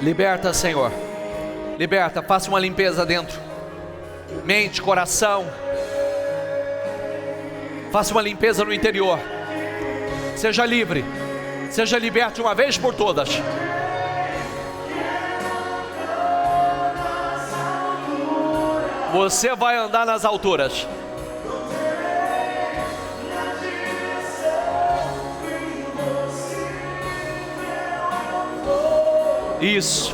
Liberta, Senhor, liberta, faça uma limpeza dentro, mente, coração, faça uma limpeza no interior, seja livre, seja liberto de uma vez por todas. Você vai andar nas alturas. Isso.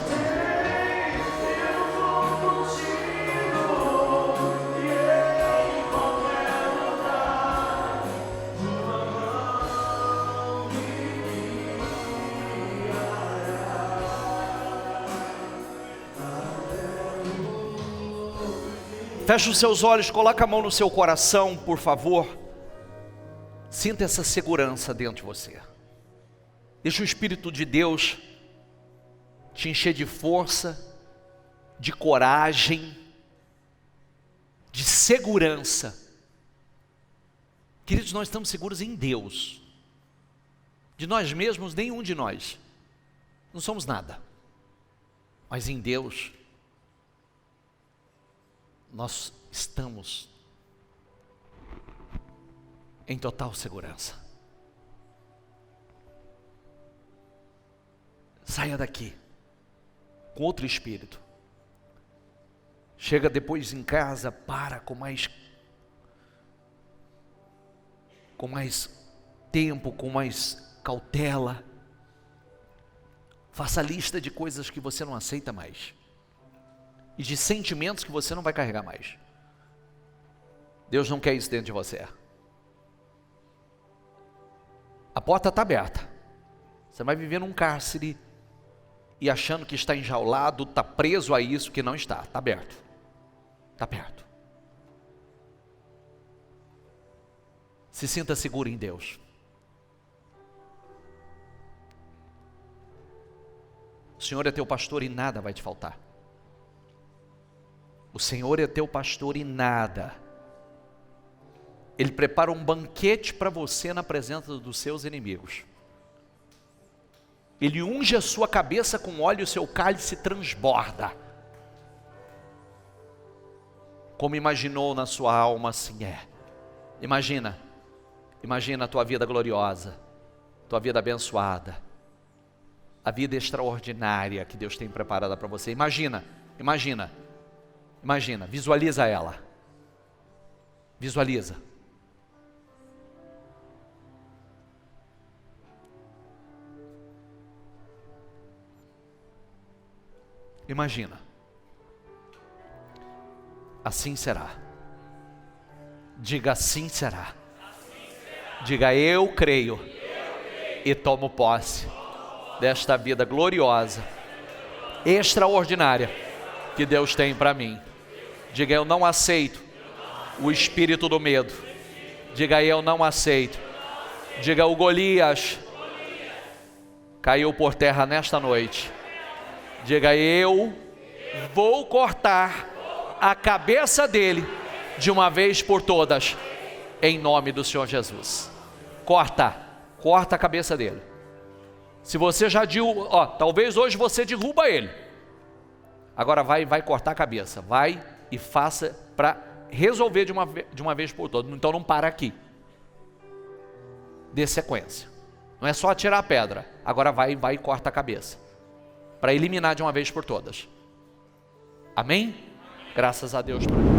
Feche os seus olhos, coloca a mão no seu coração, por favor. Sinta essa segurança dentro de você. Deixa o Espírito de Deus te encher de força, de coragem, de segurança. Queridos, nós estamos seguros em Deus. De nós mesmos, nenhum de nós. Não somos nada. Mas em Deus, nós estamos em total segurança. Saia daqui com outro espírito. Chega depois em casa, para com mais tempo, com mais cautela. Faça a lista de coisas que você não aceita mais e de sentimentos que você não vai carregar mais. Deus não quer isso dentro de você. A porta está aberta. Você vai viver num cárcere e achando que está enjaulado, está preso a isso, que não está. Está aberto. Está perto. Se sinta seguro em Deus. O Senhor é teu pastor e nada vai te faltar. O Senhor é teu pastor e nada. Ele prepara um banquete para você na presença dos seus inimigos. Ele unge a sua cabeça com óleo e o seu cálice transborda. Como imaginou na sua alma, assim é. Imagina a tua vida gloriosa, tua vida abençoada, a vida extraordinária que Deus tem preparada para você. Imagina, visualiza ela. Visualiza. Imagina. Assim será. Diga: assim será. Diga: eu creio e tomo posse desta vida gloriosa, extraordinária que Deus tem para mim. Diga: eu não aceito o espírito do medo. Diga: eu não aceito. Diga: o Golias caiu por terra nesta noite. Diga: eu vou cortar a cabeça dele de uma vez por todas, em nome do Senhor Jesus. Corta a cabeça dele. Se você já talvez hoje você derruba ele. Agora vai cortar a cabeça. Vai e faça para resolver de uma vez por todas. Então não para aqui. Dê sequência. Não é só atirar a pedra. Agora vai e corta a cabeça, para eliminar de uma vez por todas. Amém? Graças a Deus por isso.